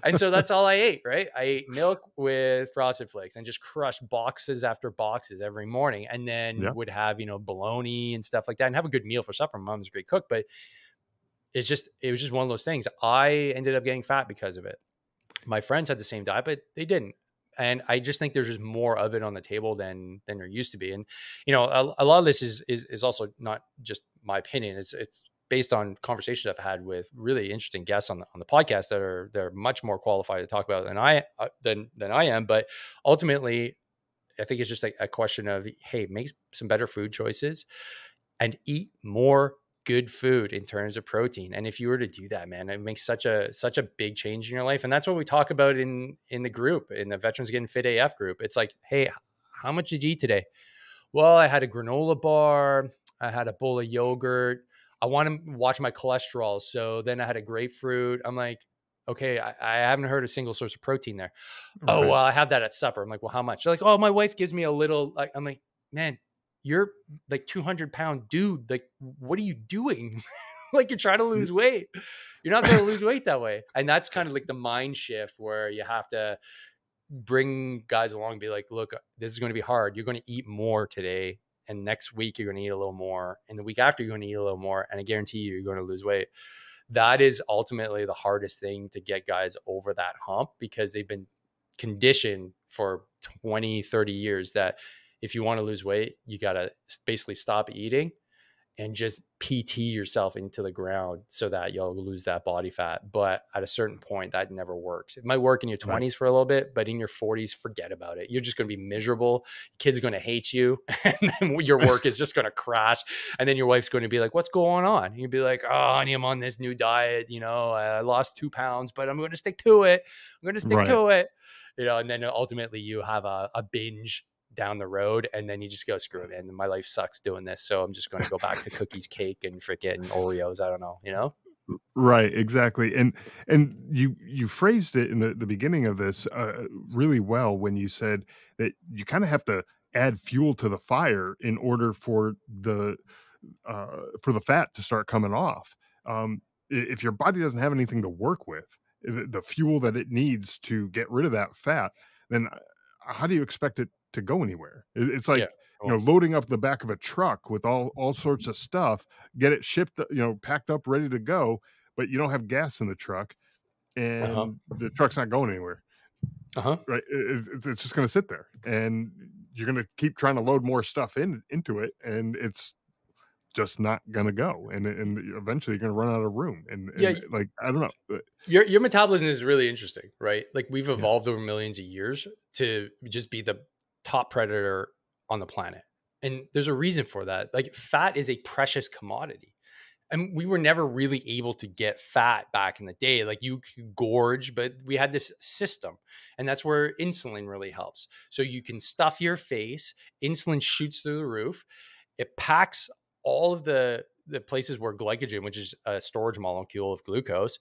And so that's all I ate, right? I ate milk with Frosted Flakes and just crushed boxes after boxes every morning, and then Yeah. would have, bologna and stuff like that, and have a good meal for supper. Mom's a great cook, but it was just one of those things. I ended up getting fat because of it. My friends had the same diet, but they didn't. And I just think there's just more of it on the table than there used to be. And a lot of this is also not just my opinion. It's based on conversations I've had with really interesting guests on the podcast they're much more qualified to talk about than I am. But ultimately, I think it's just a question of, hey, make some better food choices and eat more good food in terms of protein. And if you were to do that, man, it makes such a big change in your life. And that's what we talk about in the group, in the Veterans Getting Fit AF group. It's like, hey, how much did you eat today? Well, I had a granola bar, I had a bowl of yogurt. I want to watch my cholesterol. So then I had a grapefruit. I'm like, okay, I haven't heard a single source of protein there. Oh, Right. well, I have that at supper. I'm like, well, how much? They're like, oh, my wife gives me a little. Like, I'm like, man, you're like 200-pound dude. Like, what are you doing? Like, you're trying to Y lose weight. You're not going to lose weight that way. And that's kind of like the mind shift where you have to bring guys along and be like, look, this is going to be hard. You're going to eat more today. And next week, you're going to eat a little more. And the week after, you're going to eat a little more. And I guarantee you, you're going to lose weight. That is ultimately the hardest thing to get guys over that hump because they've been conditioned for 20, 30 years that if you want to lose weight, you got to basically stop eating and just PT yourself into the ground so that you'll lose that body fat. But at a certain point, that never works. It might work in your right. 20s for a little bit, but in your 40s, forget about it. You're just going to be miserable. Kids are going to hate you, and then your work is just going to crash. And then your wife's going to be like, "What's going on?" And you'd be like, "Oh, honey, I'm on this new diet. You know, I lost 2 pounds, but I'm going to stick to it. I'm going to stick Right. to it." You know, and then ultimately you have a binge down the road, and then you just go, screw it, man, my life sucks doing this, so I'm just going to go back to cookies, cake, and freaking Oreos. I don't know, you know. Right, exactly, and you phrased it in the beginning of this, really well when you said that you kinda have to add fuel to the fire in order for the fat to start coming off. If your body doesn't have anything to work with, the fuel that it needs to get rid of that fat, then how do you expect it to go anywhere? It's Yeah, like, cool. loading up the back of a truck with all sorts of stuff, get it shipped, packed up, ready to go, but you don't have gas in the truck, Uh-huh. and the truck's not going anywhere, Uh-huh. right? It's just going to sit there, and you're going to keep trying to load more stuff into it, and it's just not gonna go, and eventually you're gonna run out of room, Yeah, and like, I don't know, your metabolism is really interesting, right? Like, we've yeah, evolved over millions of years to just be the top predator on the planet, and there's a reason for that. Like, fat is a precious commodity. And we were never really able to get fat back in the day. Like, you could gorge, but we had this system, and that's where insulin really helps. So you can stuff your face, insulin shoots through the roof, it packs all of the places where glycogen, which is a storage molecule of glucose,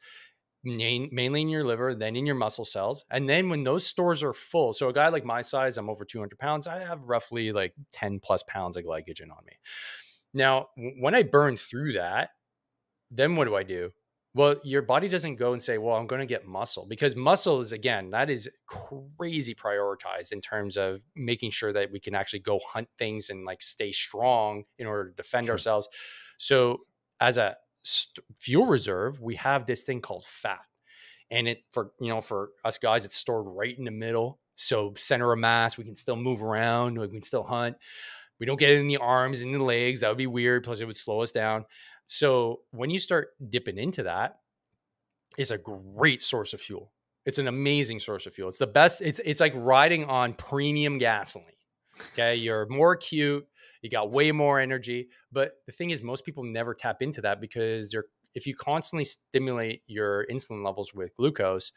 mainly in your liver, then in your muscle cells. And then when those stores are full, so a guy like my size, I'm over 200 pounds, I have roughly like 10 plus pounds of glycogen on me. Now, when I burn through that, then what do I do? Well, your body doesn't go and say, well, I'm going to get muscle, because muscle is, again, that is crazy prioritized in terms of making sure that we can actually go hunt things and like stay strong in order to defend sure, ourselves. So, as a fuel reserve, we have this thing called fat. And it, for, for us guys, it's stored right in the middle. So, center of mass, we can still move around, we can still hunt. We don't get it in the arms and the legs. That would be weird. Plus, it would slow us down. So when you start dipping into that, it's a great source of fuel. It's an amazing source of fuel. It's the best. It's like riding on premium gasoline. Okay, you're more acute. You got way more energy. But the thing is, most people never tap into that because they're if you constantly stimulate your insulin levels with glucose,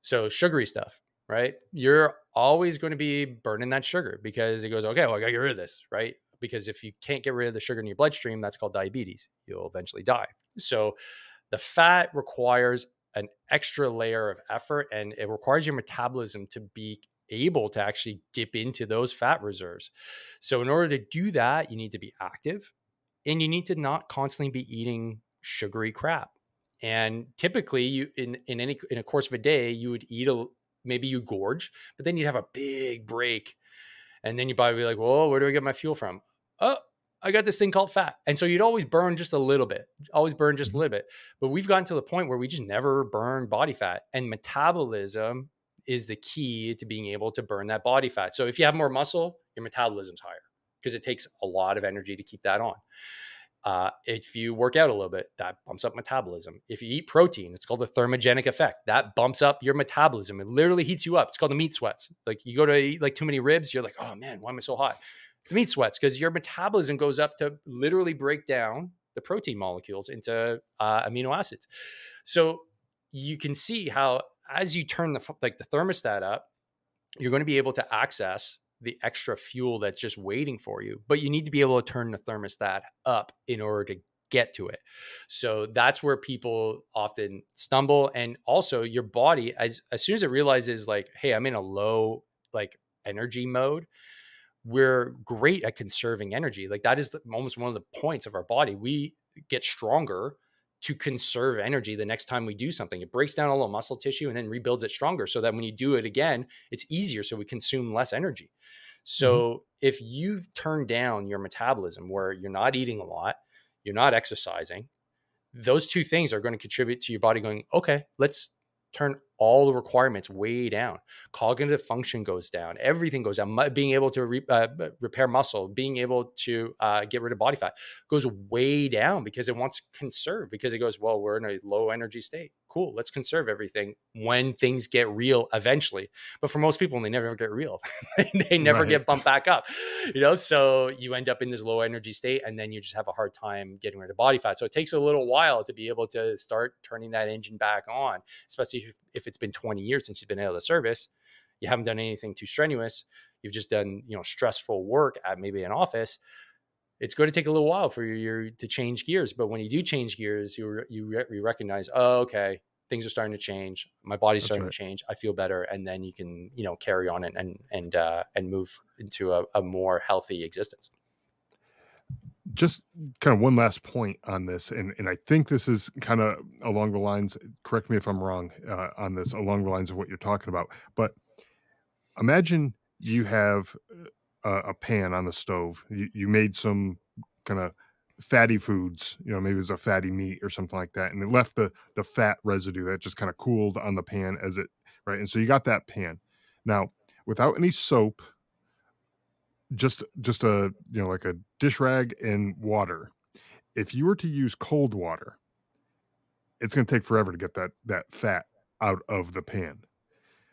so sugary stuff, right? You're always going to be burning that sugar because it goes, okay, well, I got to get rid of this, right? Because if you can't get rid of the sugar in your bloodstream, that's called diabetes. You'll eventually die. So the fat requires an extra layer of effort, and it requires your metabolism to be able to actually dip into those fat reserves. So in order to do that, you need to be active, and you need to not constantly be eating sugary crap. And typically, you in a course of a day, you would eat maybe you gorge, but then you'd have a big break, and then you'd probably be like, "Whoa, where do I get my fuel from?" Oh, I got this thing called fat, and so you'd always burn just a little bit, always burn just a mhm, little bit. But we've gotten to the point where we just never burn body fat, and metabolism is the key to being able to burn that body fat. So if you have more muscle, your metabolism's higher because it takes a lot of energy to keep that on. If you work out a little bit, that bumps up metabolism. If you eat protein, it's called the thermogenic effect. That bumps up your metabolism. It literally heats you up. It's called the meat sweats. Like, you go to eat like too many ribs, you're like, oh man, why am I so hot? It's the meat sweats because your metabolism goes up to literally break down the protein molecules into amino acids. So you can see how as you turn the thermostat up, you're going to be able to access the extra fuel that's just waiting for you, but you need to be able to turn the thermostat up in order to get to it. So that's where people often stumble. And also your body, as soon as it realizes like, hey, I'm in a low like energy mode, we're great at conserving energy. Like that is almost one of the points of our body. We get stronger to conserve energy the next time we do something. It breaks down a little muscle tissue and then rebuilds it stronger so that when you do it again, it's easier. So we consume less energy. Mhm. So if you've turned down your metabolism where you're not eating a lot, you're not exercising, those two things are going to contribute to your body going, okay, let's turn all the requirements way down. Cognitive function goes down. Everything goes down. Being able to repair muscle, being able to get rid of body fat goes way down because it wants to conserve, because it goes, well, we're in a low energy state. Cool. Let's conserve everything when things get real eventually. But for most people, they never get real. They never Right. get bumped back up, so you end up in this low energy state and then you just have a hard time getting rid of body fat. So it takes a little while to be able to start turning that engine back on, especially if it's been 20 years since you've been able to service. You haven't done anything too strenuous. You've just done, stressful work at maybe an office. It's going to take a little while for you to change gears. But when you do change gears, you recognize, oh, okay, things are starting to change. My body's That's starting to right. change. I feel better, and then you can, carry on and move into a more healthy existence. Just kind of one last point on this, and I think this is kind of along the lines, correct me if I'm wrong, on this, along the lines of what you're talking about, but imagine you have a pan on the stove. You made some kinda fatty foods, maybe it's a fatty meat or something like that, and it left the fat residue that just kinda cooled on the pan as it right, and so you got that pan. Now, without any soap, just a, like a dish rag and water. If you were to use cold water, it's gonna take forever to get that fat out of the pan.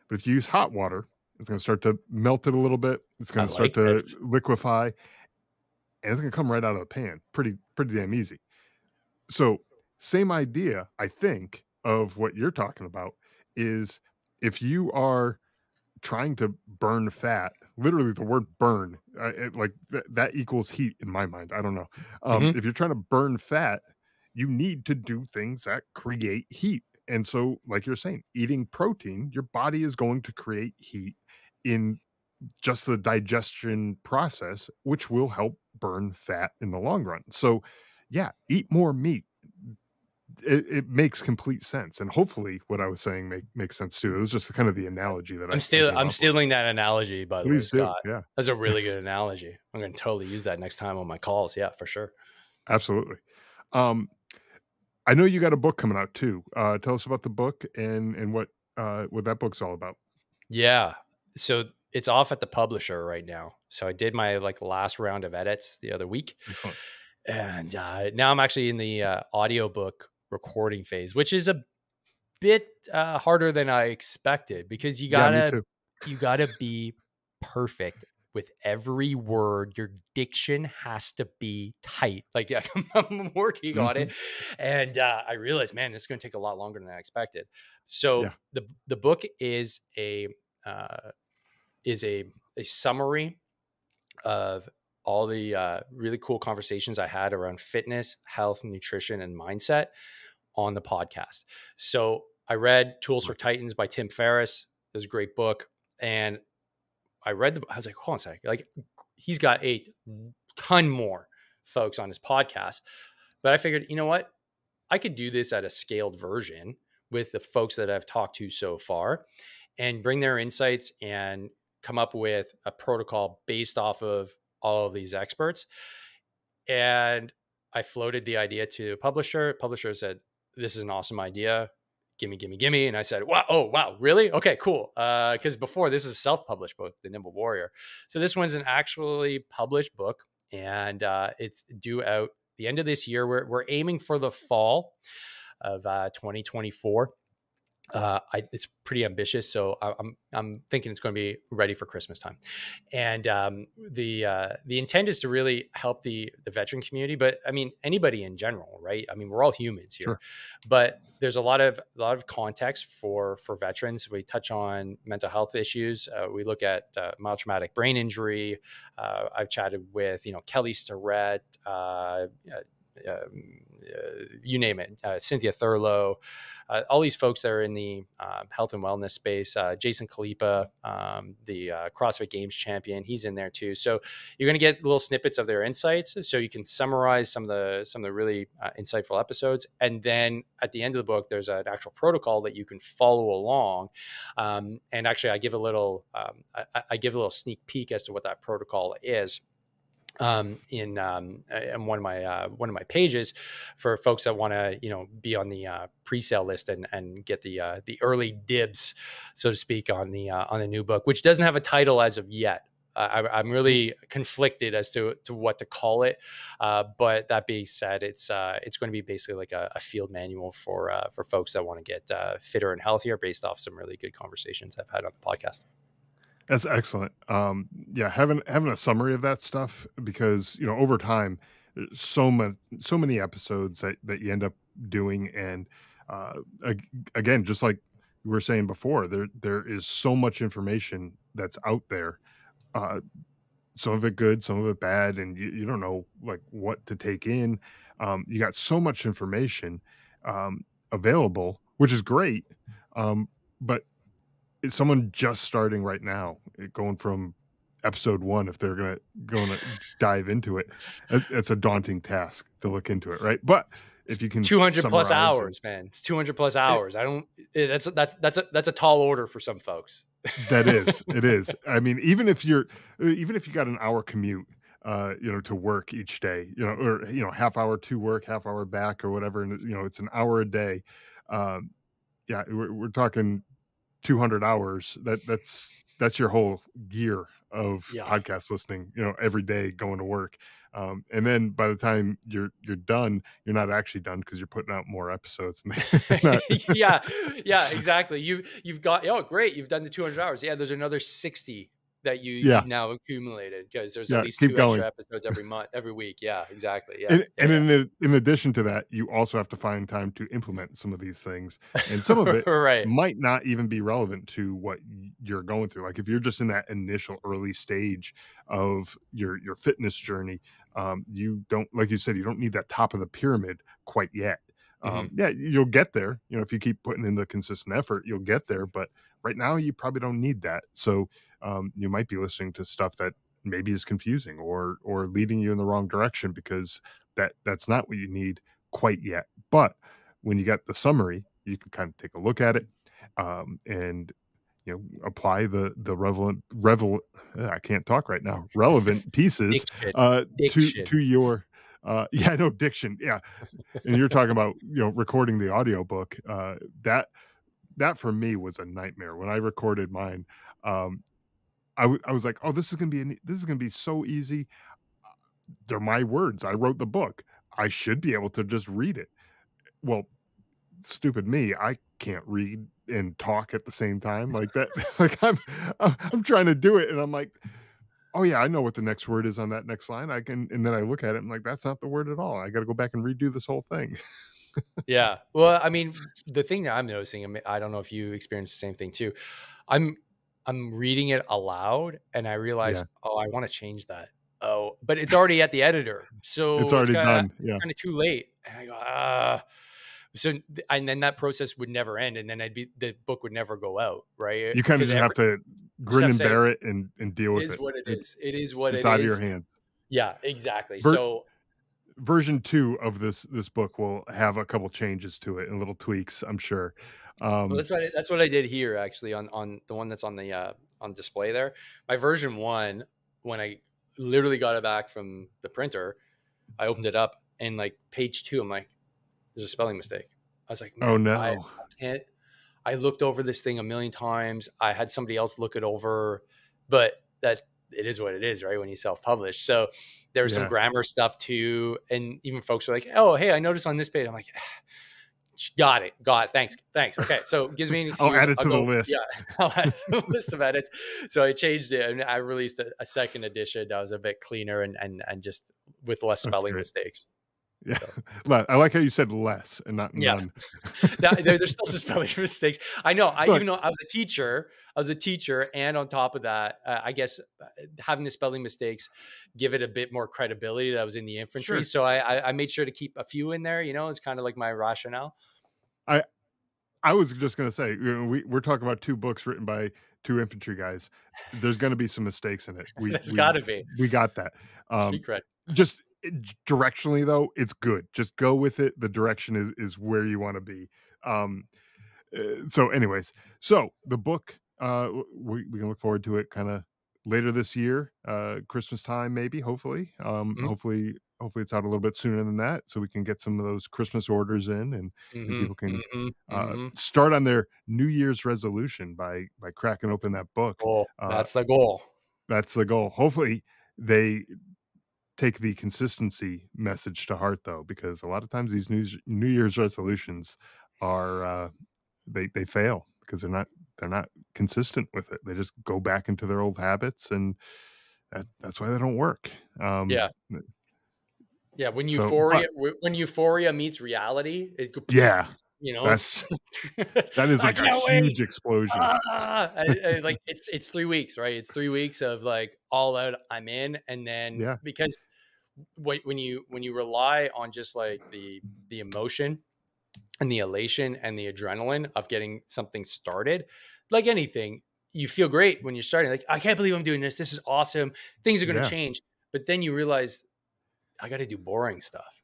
But if you use hot water, it's gonna start to melt it a little bit, it's I gonna start like to this. liquefy, and it's gonna come right out of the pan, pretty damn easy. So, same idea, I think, of what you're talking about is if you are trying to burn fat, literally the word burn, like that equals heat in my mind. I don't know. Hmm. If you're trying to burn fat, you need to do things that create heat. And so, like you're saying, eating protein, your body is going to create heat in just the digestion process, which will help burn fat in the long run. So, yeah, eat more meat. It makes complete sense, and hopefully, what I was saying makes sense too. It was just kind of the analogy that I came I'm up with. stealing that analogy, by the way, Please do, Scott. yeah, That's a really good analogy. I'm going to totally use that next time on my calls. Yeah, for sure. absolutely. Um, I know you got a book coming out too. Tell us about the book and what that book's all about. Yeah. So it's off at the publisher right now. So I did my like last round of edits the other week. Excellent. And now I'm actually in the audiobook recording phase, which is a bit harder than I expected because you Yeah, me gotta too. you gotta be perfect with every word. Your diction has to be tight. Like yeah, I'm working on it, Mhm. and I realized, man, this is going to take a lot longer than I expected. So Yeah, the book uh, is a summary of all the really cool conversations I had around fitness, health, nutrition, and mindset on the podcast. So I read Tools for right. Titans by Tim Ferriss. It was a great book. And I read the book. I was like, hold on a second. Like, he's got a ton more folks on his podcast. But I figured, you know what? I could do this at a scaled version with the folks that I've talked to so far and bring their insights and come up with a protocol based off of all of these experts. And I floated the idea to publisher. Publisher said, "This is an awesome idea. Gimme, gimme, gimme." And I said, "Wow, oh wow, really? Okay, cool." Because before this is a self-published book, The Nimble Warrior. So this one's an actually published book, and it's due out the end of this year. We're aiming for the fall of 2024. It's pretty ambitious, so I'm thinking it's going to be ready for Christmas time. And the intent is to really help the veteran community, but I mean anybody in general, right? I mean we're all humans here, Sure. but there's a lot of context for veterans. We touch on mental health issues. We look at mild traumatic brain injury. I've chatted with Kelly Starrett. You name it, Cynthia Thurlow, all these folks that are in the health and wellness space. Jason Kalipa, the CrossFit Games champion, he's in there too. So you're going to get little snippets of their insights, so you can summarize some of the really insightful episodes. And then at the end of the book, there's an actual protocol that you can follow along. And actually, I give a little sneak peek as to what that protocol is in one of my pages for folks that want to be on the pre-sale list and get the early dibs, so to speak, on the new book, which doesn't have a title as of yet. I'm really conflicted as to what to call it, but that being said, it's going to be basically like a field manual for folks that want to get fitter and healthier based off some really good conversations I've had on the podcast. That's excellent. Yeah, having a summary of that stuff, because over time, there's so many episodes that you end up doing, and again, just like we were saying before, there is so much information that's out there. Uh, some of it good, some of it bad, and you don't know like what to take in. You got so much information available, which is great. But is someone just starting right now, going from episode 1, if they're gonna dive into it, it's a daunting task to look into it, right? But if you can 200 plus summarize it, hours, man. It's 200 plus it hours. I don't. That's a tall order for some folks. that is, it is. I mean, even if you got an hour commute, to work each day, or half hour to work, half hour back, or whatever, and it's an hour a day. Um, yeah, we're talking 200 hours. That's your whole year of Yeah. podcast listening, every day going to work. And then by the time you're done, you're not actually done because you're putting out more episodes. And they're not. Yeah, yeah, exactly. You've got, oh great, you've done the 200 hours. Yeah, there's another 60 that Yeah, you've now accumulated because there's at yeah, least keep two extra going. episodes every month, every week. Yeah, exactly. Yeah, And yeah, in addition to that, you also have to find time to implement some of these things, and some of yeah. it Right. might not even be relevant to what you're going through. Like if you're just in that initial early stage of your fitness journey, you don't, like you said, you don't need that top of the pyramid quite yet. Hmm. Yeah, you'll get there. If you keep putting in the consistent effort, you'll get there. But right now, you probably don't need that. So you might be listening to stuff that maybe is confusing or leading you in the wrong direction, because that's not what you need quite yet. But when you get the summary, you can kind of take a look at it, and apply the I can't talk right now, relevant pieces Diction, to diction. your yeah, no, diction, yeah. And you're talking about recording the audiobook, that for me was a nightmare when I recorded mine. um I was like, "Oh, this is gonna be so easy. They're my words. I wrote the book. I should be able to just read it." Well, stupid me, I can't read and talk at the same time like that. Like, I'm trying to do it, and I'm like, "Oh, yeah, I know what the next word is on that next line. I can," and then I look at it, and I'm like, "That's not the word at all. I gotta go back and redo this whole thing." Yeah. Well, I mean, the thing that I'm noticing, I don't know if you experience the same thing too. I'm I'm reading it aloud and I realize, Yeah, oh, I want to change that. Oh, but it's already at the editor, it's so it's already kind of done. Yeah. kind of too late. And I go, ah. So and then that process would never end, and then the book would never go out, right? You kinda Because just have every to you just grin have to and say, bear it and deal it with is it. what it is. It is what It's it out of your is. hands. Yeah, exactly. Ver So Version 2 of this book will have a couple changes to it and little tweaks, I'm sure. well, Um, that's what I did here actually on the one that's on display there. My version 1, when I literally got it back from the printer, I opened it up and like page 2, I'm like, there's a spelling mistake. I was like, oh, man, I no. can't. I looked over this thing a million times. I had somebody else look it over, but that it is what it is, right? When you self-publish. So there was some Yeah. grammar stuff too. And even folks were like, oh, hey, I noticed on this page. I'm like, Got it. Got it. Thanks. Thanks. Okay. So it gives me an I'll excuse. add it I'll to the go, yeah, list. I'll add to the list of edits. So I changed it and I released a second edition that was a bit cleaner and just with less That's spelling great. mistakes. Yeah. So I like how you said less and not yeah, none. there's still some spelling mistakes. I know. Look, Even though I was a teacher, and on top of that, I guess having the spelling mistakes give it a bit more credibility that I was in the infantry. sure. So I made sure to keep a few in there. It's kind of like my rationale. I I was just gonna say, we're talking about 2 books written by 2 infantry guys. There's gonna be some mistakes in it. We There's we got to be we got that. street Um, cred. just directionally though, it's good. Just go with it. The direction is where you wanna be. Um, so anyways, so the book, we can look forward to it kinda later this year, Christmas time maybe, hopefully. Mhm, Hopefully it's out a little bit sooner than that so we can get some of those Christmas orders in and mhm, people can, mhm, mhm. start on their New Year's resolution by cracking open that book. Goal. Uh, That's the goal. that's the goal. Hopefully, they take the consistency message to heart, though, because a lot of times these New Year's resolutions are, they fail because they're not consistent with it. They just go back into their old habits, and that's why they don't work. Yeah. Um, Yeah, but when euphoria meets reality, it go yeah, it's that's that is I like a can't wait. huge explosion. Like it's 3 weeks, right? It's 3 weeks of like all out I'm in, and then Yeah, because when you rely on just like the emotion and the elation and the adrenaline of getting something started, like anything, you feel great when you're starting. Like, I can't believe I'm doing this. This is awesome. Things are going to yeah, change. But then you realize I got to do boring stuff.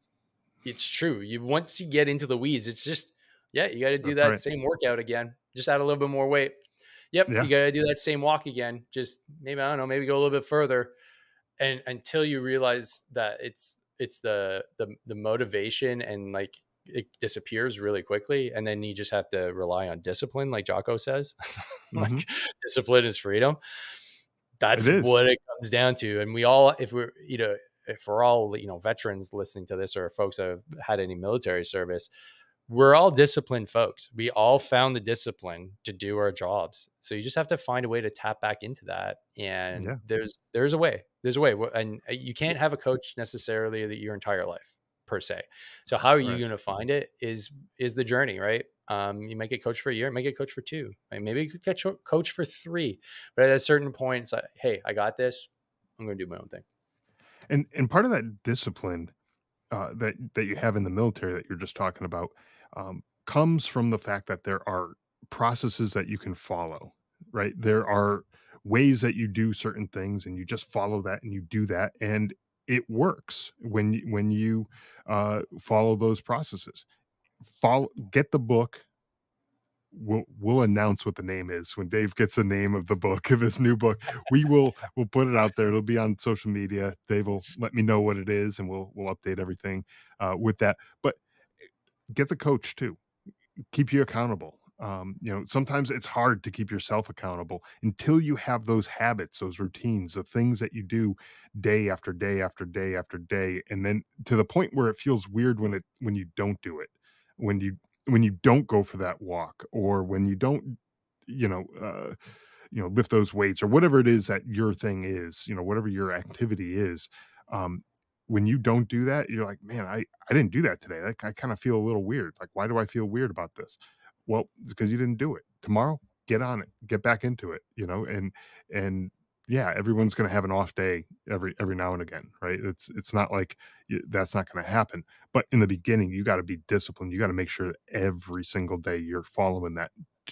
It's true. You once you get into the weeds, it's just yeah, you got to do that's that right. same workout again. Just add a little bit more weight. Yep, you Yeah, got to do that same walk again. Just maybe I don't know, maybe go a little bit further, and until you realize that it's the motivation and like it disappears really quickly, and then you just have to rely on discipline, like Jocko says. mhm, Like discipline is freedom. it That's is. what it comes down to. And we all, if we're all, veterans listening to this or folks that have had any military service, we're all disciplined folks. We all found the discipline to do our jobs. So you just have to find a way to tap back into that. And Yeah, there's a way. There's a way. And you can't have a coach necessarily that your entire life per se. So how are you right. going to find it is the journey, right? You might get coached for a year, might get coached for 2, like maybe you could get coached for 3. But at a certain point, it's like, hey, I got this. I'm going to do my own thing. And part of that discipline, that you have in the military that you're just talking about, comes from the fact that there are processes that you can follow, right? There are ways that you do certain things, and you just follow that, and you do that, and it works when you follow those processes. Follow Get the book. We'll announce what the name is when Dave gets the name of the book of his new book. We'll put it out there. It'll be on social media. Dave will let me know what it is, and we'll update everything with that. But get the coach too. Keep you accountable. Sometimes it's hard to keep yourself accountable until you have those habits, those routines, the things that you do day after day after day after day, and then to the point where it feels weird when you don't do it, when you don't go for that walk, or when you don't, you know, uh, lift those weights or whatever it is that your thing is, whatever your activity is. Um, when you don't do that, you're like, man, I didn't do that today. I kind of feel a little weird. Like, why do I feel weird about this? Well, it's because you didn't do it. Tomorrow, get on it, get back into it, and yeah, everyone's going to have an off day every now and again, right? It's not like that's not going to happen. But in the beginning, you got to be disciplined. You got to make sure that every single day you're following that,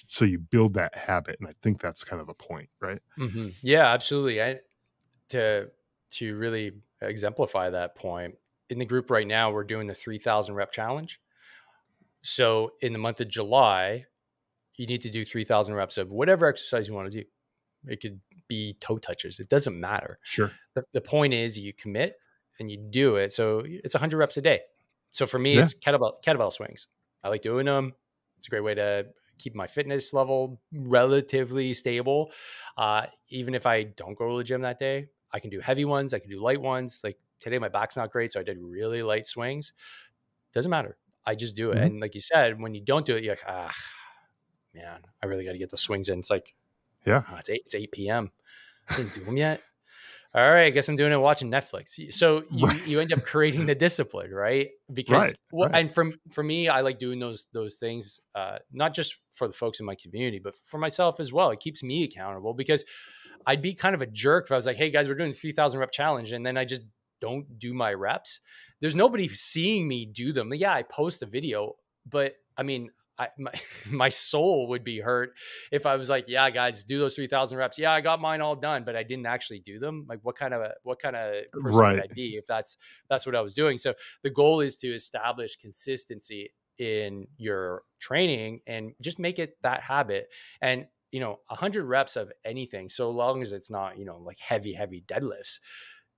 so you build that habit. And I think that's kind of the point, right? Yeah, absolutely. To really exemplify that point, in the group right now, we're doing the 3,000 rep challenge. So in the month of July, you need to do 3,000 reps of whatever exercise you want to do. It could be toe touches. It doesn't matter. Sure. The point is you commit and you do it. So it's 100 reps a day. So for me, Yeah. it's kettlebell swings. I like doing them. It's a great way to keep my fitness level relatively stable. Even if I don't go to the gym that day, I can do heavy ones. I can do light ones. Like today, my back's not great, so I did really light swings. Doesn't matter. I just do it. Mhm. And like you said, when you don't do it, you're like, ah, man, I really got to get the swings in. It's like, Yeah. it's 8 p.m. Didn't do them yet. All right, I guess I'm doing it watching Netflix. So you end up creating the discipline, right? Because Right, well, right, and for me, I like doing those things, not just for the folks in my community, but for myself as well. It keeps me accountable because I'd be kind of a jerk if I was like, "Hey guys, we're doing 3,000 rep challenge," and then I just don't do my reps. There's nobody seeing me do them. Yeah, I post a video, but I mean, my my soul would be hurt if I was like, "Yeah, guys, do those 3,000 reps. Yeah, I got mine all done, but I didn't actually do them." Like, what kind of person would right. I be if that's what I was doing? So the goal is to establish consistency in your training and just make it that habit. And 100 reps of anything, so long as it's not, like heavy deadlifts,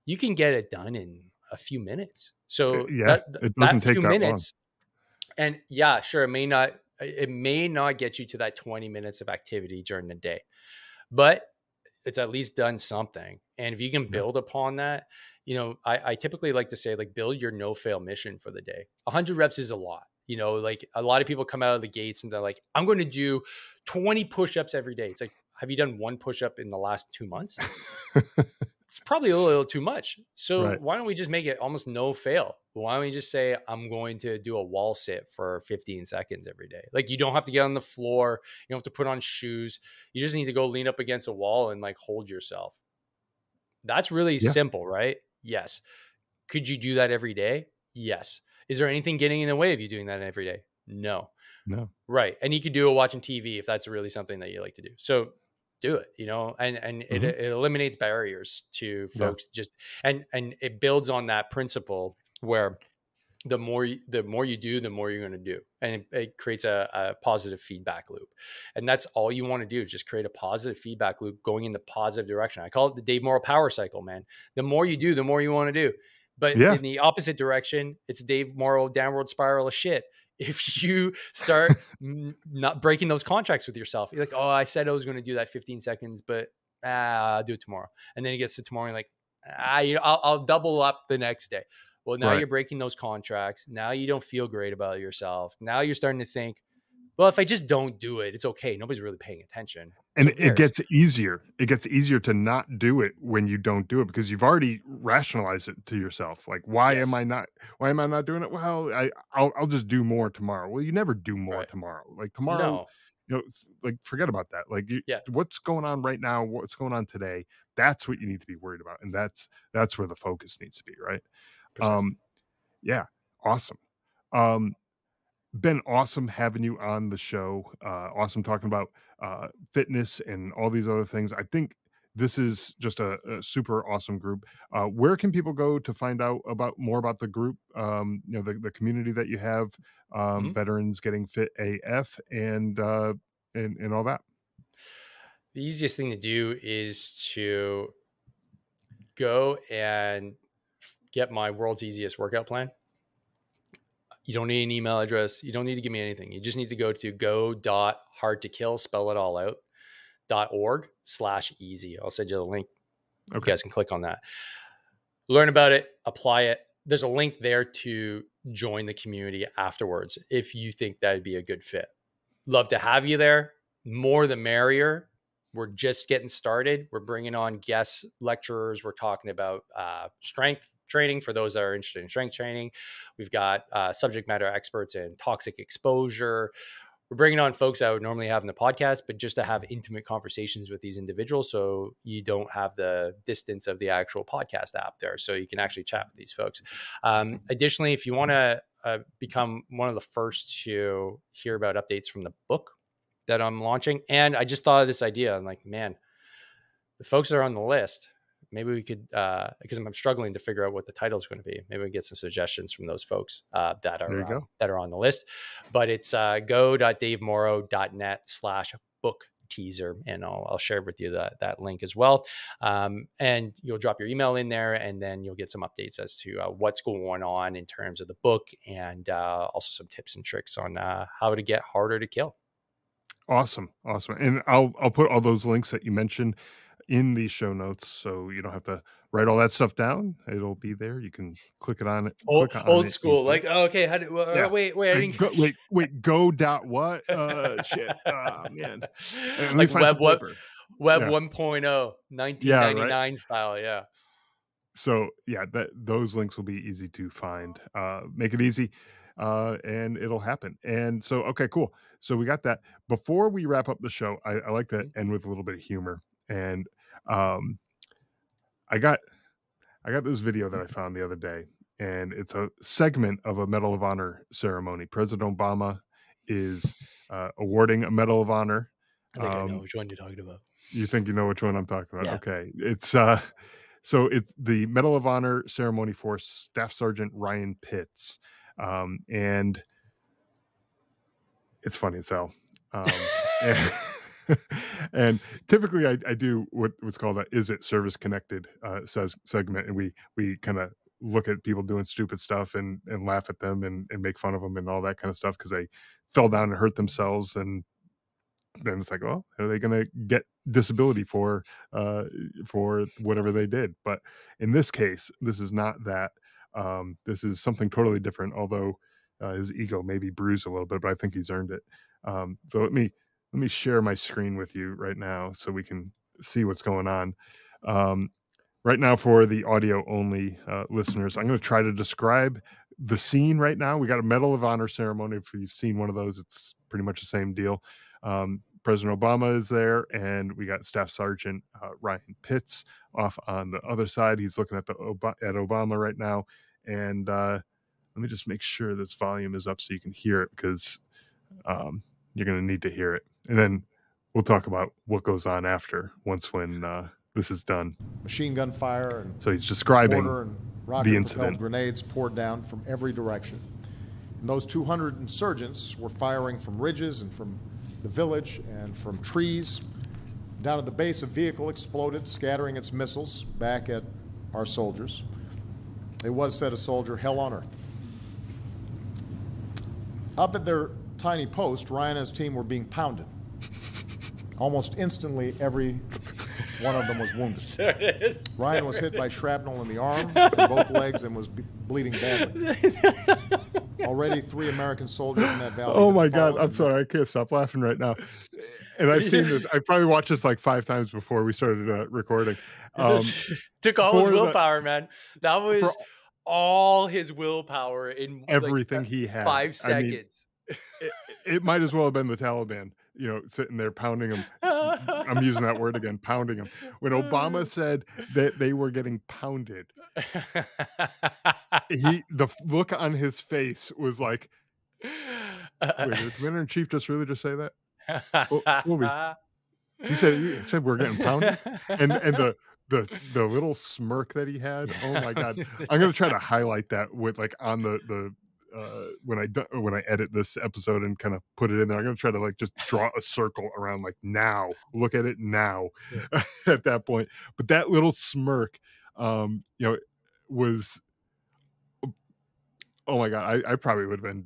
you can get it done in a few minutes. So Yeah, that it doesn't that take few that long. minutes, and yeah, sure, it may not get you to that 20 minutes of activity during the day, but it's at least done something. And if you can Yeah. build upon that, I typically like to say, like, build your no fail mission for the day. 100 reps is a lot. Like a lot of people come out of the gates and they're like, I'm going to do 20 push ups every day. It's like, have you done one push up in the last 2 months? It's probably a little too much. So Right. why don't we just make it almost no fail? Why don't we just say, I'm going to do a wall sit for 15 seconds every day? Like, you don't have to get on the floor. You don't have to put on shoes. You just need to go lean up against a wall and like hold yourself. That's really Yeah. simple, right? Yes. Could you do that every day? Yes. Is there anything getting in the way of you doing that every day? No. No. Right. And you could do it watching TV if that's really something that you like to do. So do it, and it, Mhm. it eliminates barriers to Yeah. folks, just and it builds on that principle where the more you do, the more you're going to do, and it creates a positive feedback loop. And that's all you want to do, is just create a positive feedback loop going in the positive direction. I call it the Dave Morrow power cycle, man. The more you do, the more you want to do. But Yeah. in the opposite direction, it's Dave Morrow downward spiral of shit. If you start not breaking those contracts with yourself, you're like, oh, I said I was going to do that 15 seconds, but I'll do it tomorrow. And then it gets to tomorrow, and you're like, I'll double up the next day. Well, now Right. you're breaking those contracts. Now you don't feel great about yourself. Now you're starting to think, well, if I just don't do it, it's okay. Nobody's really paying attention. So And who it cares? gets easier. It gets easier to not do it when you don't do it because you've already rationalized it to yourself. Like, Yes. why am I not doing it? Well, I'll just do more tomorrow. Well, you never do more Right. tomorrow. Like tomorrow, No. like forget about that. Like Yeah. what's going on right now, what's going on today, that's what you need to be worried about. And that's where the focus needs to be, right? Precisely. Um, yeah, awesome. Um, been awesome having you on the show. Awesome talking about fitness and all these other things. I think this is just a super awesome group. Where can people go to find out about more about the group? The community that you have, Mhm. veterans getting fit AF, and all that. The easiest thing to do is to go and get my world's easiest workout plan. You don't need an email address. You don't need to give me anything. You just need to go to go.hardtokill, spell it all out, .org/easy. I'll send you the link. You Okay, guys can click on that. Learn about it, apply it. There's a link there to join the community afterwards if you think that'd be a good fit. Love to have you there. More the merrier. We're just getting started. We're bringing on guest lecturers. We're talking about strength training for those that are interested in strength training. We've got subject matter experts in toxic exposure. We're bringing on folks I would normally have in the podcast, but just to have intimate conversations with these individuals, so you don't have the distance of the actual podcast app there, so you can actually chat with these folks. Additionally, if you want to become one of the first to hear about updates from the book that I'm launching, and I just thought of this idea, I'm like, man, the folks that are on the list, maybe we could, because I'm struggling to figure out what the title is going to be. Maybe we get some suggestions from those folks that there are you go. that are on the list. But it's go.davemorrow.net/book teaser, and I'll share with you that link as well. And you'll drop your email in there, and then you'll get some updates as to what's going on in terms of the book, and also some tips and tricks on how to get harder to kill. Awesome, awesome, and I'll put all those links that you mentioned in the show notes, so you don't have to write all that stuff down. It'll be there. You can click on Old it school, easily. like, "Oh, okay, how do Yeah. wait, I didn't Go catch go dot what? Shit. Man. Let me like find some paper. Web Yeah. 1.0, Yeah, right? 1999 style, yeah. So, yeah, that those links will be easy to find. Make it easy, and it'll happen. And so, okay, cool. So we got that. Before we wrap up the show, I like to Mhm. end with a little bit of humor. And um, I got I got this video that I found the other day, and it's a segment of a Medal of Honor ceremony. President Obama is awarding a Medal of Honor. I think I know Um, which one you're talking about. you think you know which one I'm talking about? Yeah. Okay, so it's the Medal of Honor ceremony for Staff Sergeant Ryan Pitts, and it's funny as hell. And, and typically I do what's called a "Is it service connected" segment, and we kind of look at people doing stupid stuff and laugh at them and make fun of them and all that kind of stuff because they fell down and hurt themselves, and then it's like, well, are they going to get disability uh, for whatever they did? But in this case, this is not that. This is something totally different. Although his ego may be bruised a little bit, but I think he's earned it. So let me share my screen with you right now so we can see what's going on. Um, right now, for the audio only listeners, I'm going to try to describe the scene right now. We got a Medal of Honor ceremony. If you've seen one of those, it's pretty much the same deal. President Obama is there, and we got Staff Sergeant Ryan Pitts off on the other side. He's looking at at Obama right now, and let me just make sure this volume is up so you can hear it because you're going to need to hear it, and then we'll talk about what goes on after when this is done. Machine gun fire and So he's describing mortar and the rocket-propelled incident. grenades poured down from every direction. And those 200 insurgents were firing from ridges and from the village and from trees. Down at the base, a vehicle exploded, scattering its missiles back at our soldiers. It was, said a soldier, hell on earth. Up at their tiny post, Ryan and his team were being pounded. Almost instantly, every one of them was wounded. There it is. Ryan was hit by shrapnel in the arm and both legs and was bleeding badly. Already 3 American soldiers in that valley. Oh had my God. fallen I'm and sorry. I can't stop laughing right now. And I've seen this. I probably watched this like 5 times before we started recording. Took all his For willpower, man. That for was all his willpower in like everything he had. 5 I mean, seconds. it, it might as well have been the Taliban, sitting there pounding him. I'm using that word again, pounding him. When Obama said that they were getting pounded, the look on his face was like, wait, did the commander in chief just say that? Oh, holy, he said we're getting pounded, and the little smirk that he had. Oh my God, I'm gonna try to highlight that with like on the when I edit this episode and kind of put it in there. I'm gonna try to like just draw a circle around like now. Look at it now. At that point, but that little smirk, was oh my God, I probably would have been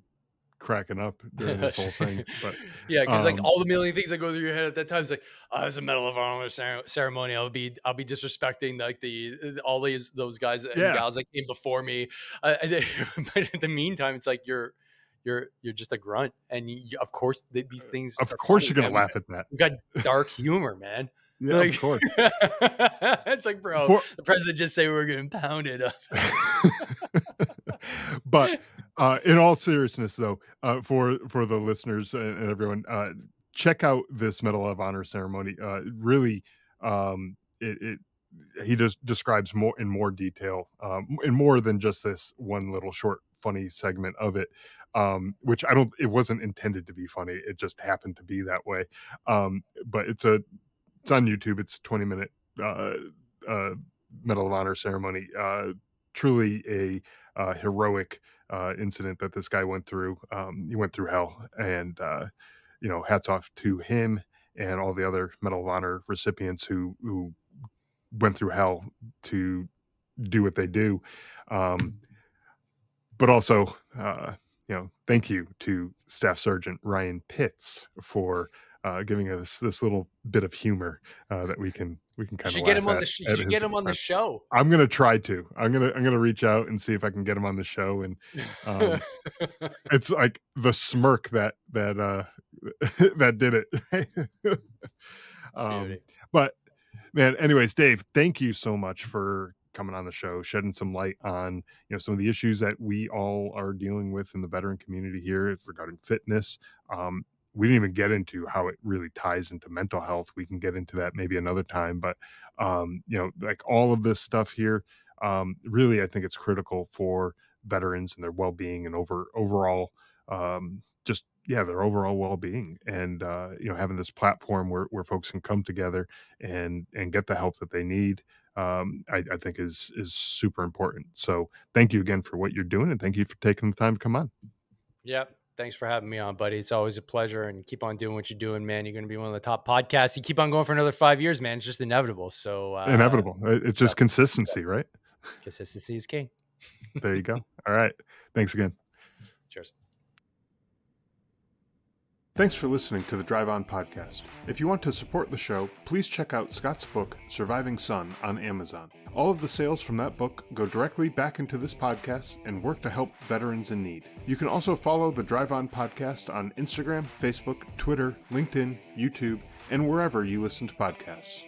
cracking up during this whole thing, but Yeah, because like um all the million things that go through your head at that time is like, oh, it's a Medal of Honor ceremony. I'll be disrespecting like all those guys and yeah. gals that came before me. But in the meantime, it's like you're just a grunt, and of course these things Of are course funny, you're gonna man. laugh at that. We got dark humor, man. Yeah, of Like course. it's like, bro, For the president just say we're getting pounded. but, in all seriousness, though, for the listeners and everyone, check out this Medal of Honor ceremony. Really, it he just describes more in more detail, in more than just this one little short funny segment of it, which it wasn't intended to be funny. It just happened to be that way. But it's on YouTube. It's 20-minute uh, Medal of Honor ceremony. Truly a heroic incident that this guy went through. He went through hell, and hats off to him and all the other Medal of Honor recipients who went through hell to do what they do. But also, thank you to Staff Sergeant Ryan Pitts for giving us this little bit of humor that we can You kind of should get laugh him on the you at should his get him on the expense. show. I'm gonna try to. I'm gonna reach out and see if I can get him on the show. And um, it's like the smirk that that did it. um, Beauty. but man, anyways, Dave, thank you so much for coming on the show, shedding some light on, some of the issues that we all are dealing with in the veteran community here regarding fitness. We didn't even get into how it really ties into mental health. We can get into that maybe another time, but like all of this stuff here, really, I think it's critical for veterans and their well-being and overall, just yeah, their overall well-being. And having this platform where folks can come together and get the help that they need, I think is super important. So thank you again for what you're doing, and thank you for taking the time to come on. Yep. Thanks for having me on, buddy. It's always a pleasure, and keep on doing what you're doing, man. You're going to be one of the top podcasts. You keep on going for another 5 years, man. It's just inevitable. So, Inevitable. It's keep it just up. consistency, right? Consistency is king. There you go. All right. Thanks again. Cheers. Thanks for listening to the Drive On podcast. If you want to support the show, please check out Scott's book, Surviving Son, on Amazon. All of the sales from that book go directly back into this podcast and work to help veterans in need. You can also follow the Drive On podcast on Instagram, Facebook, Twitter, LinkedIn, YouTube, and wherever you listen to podcasts.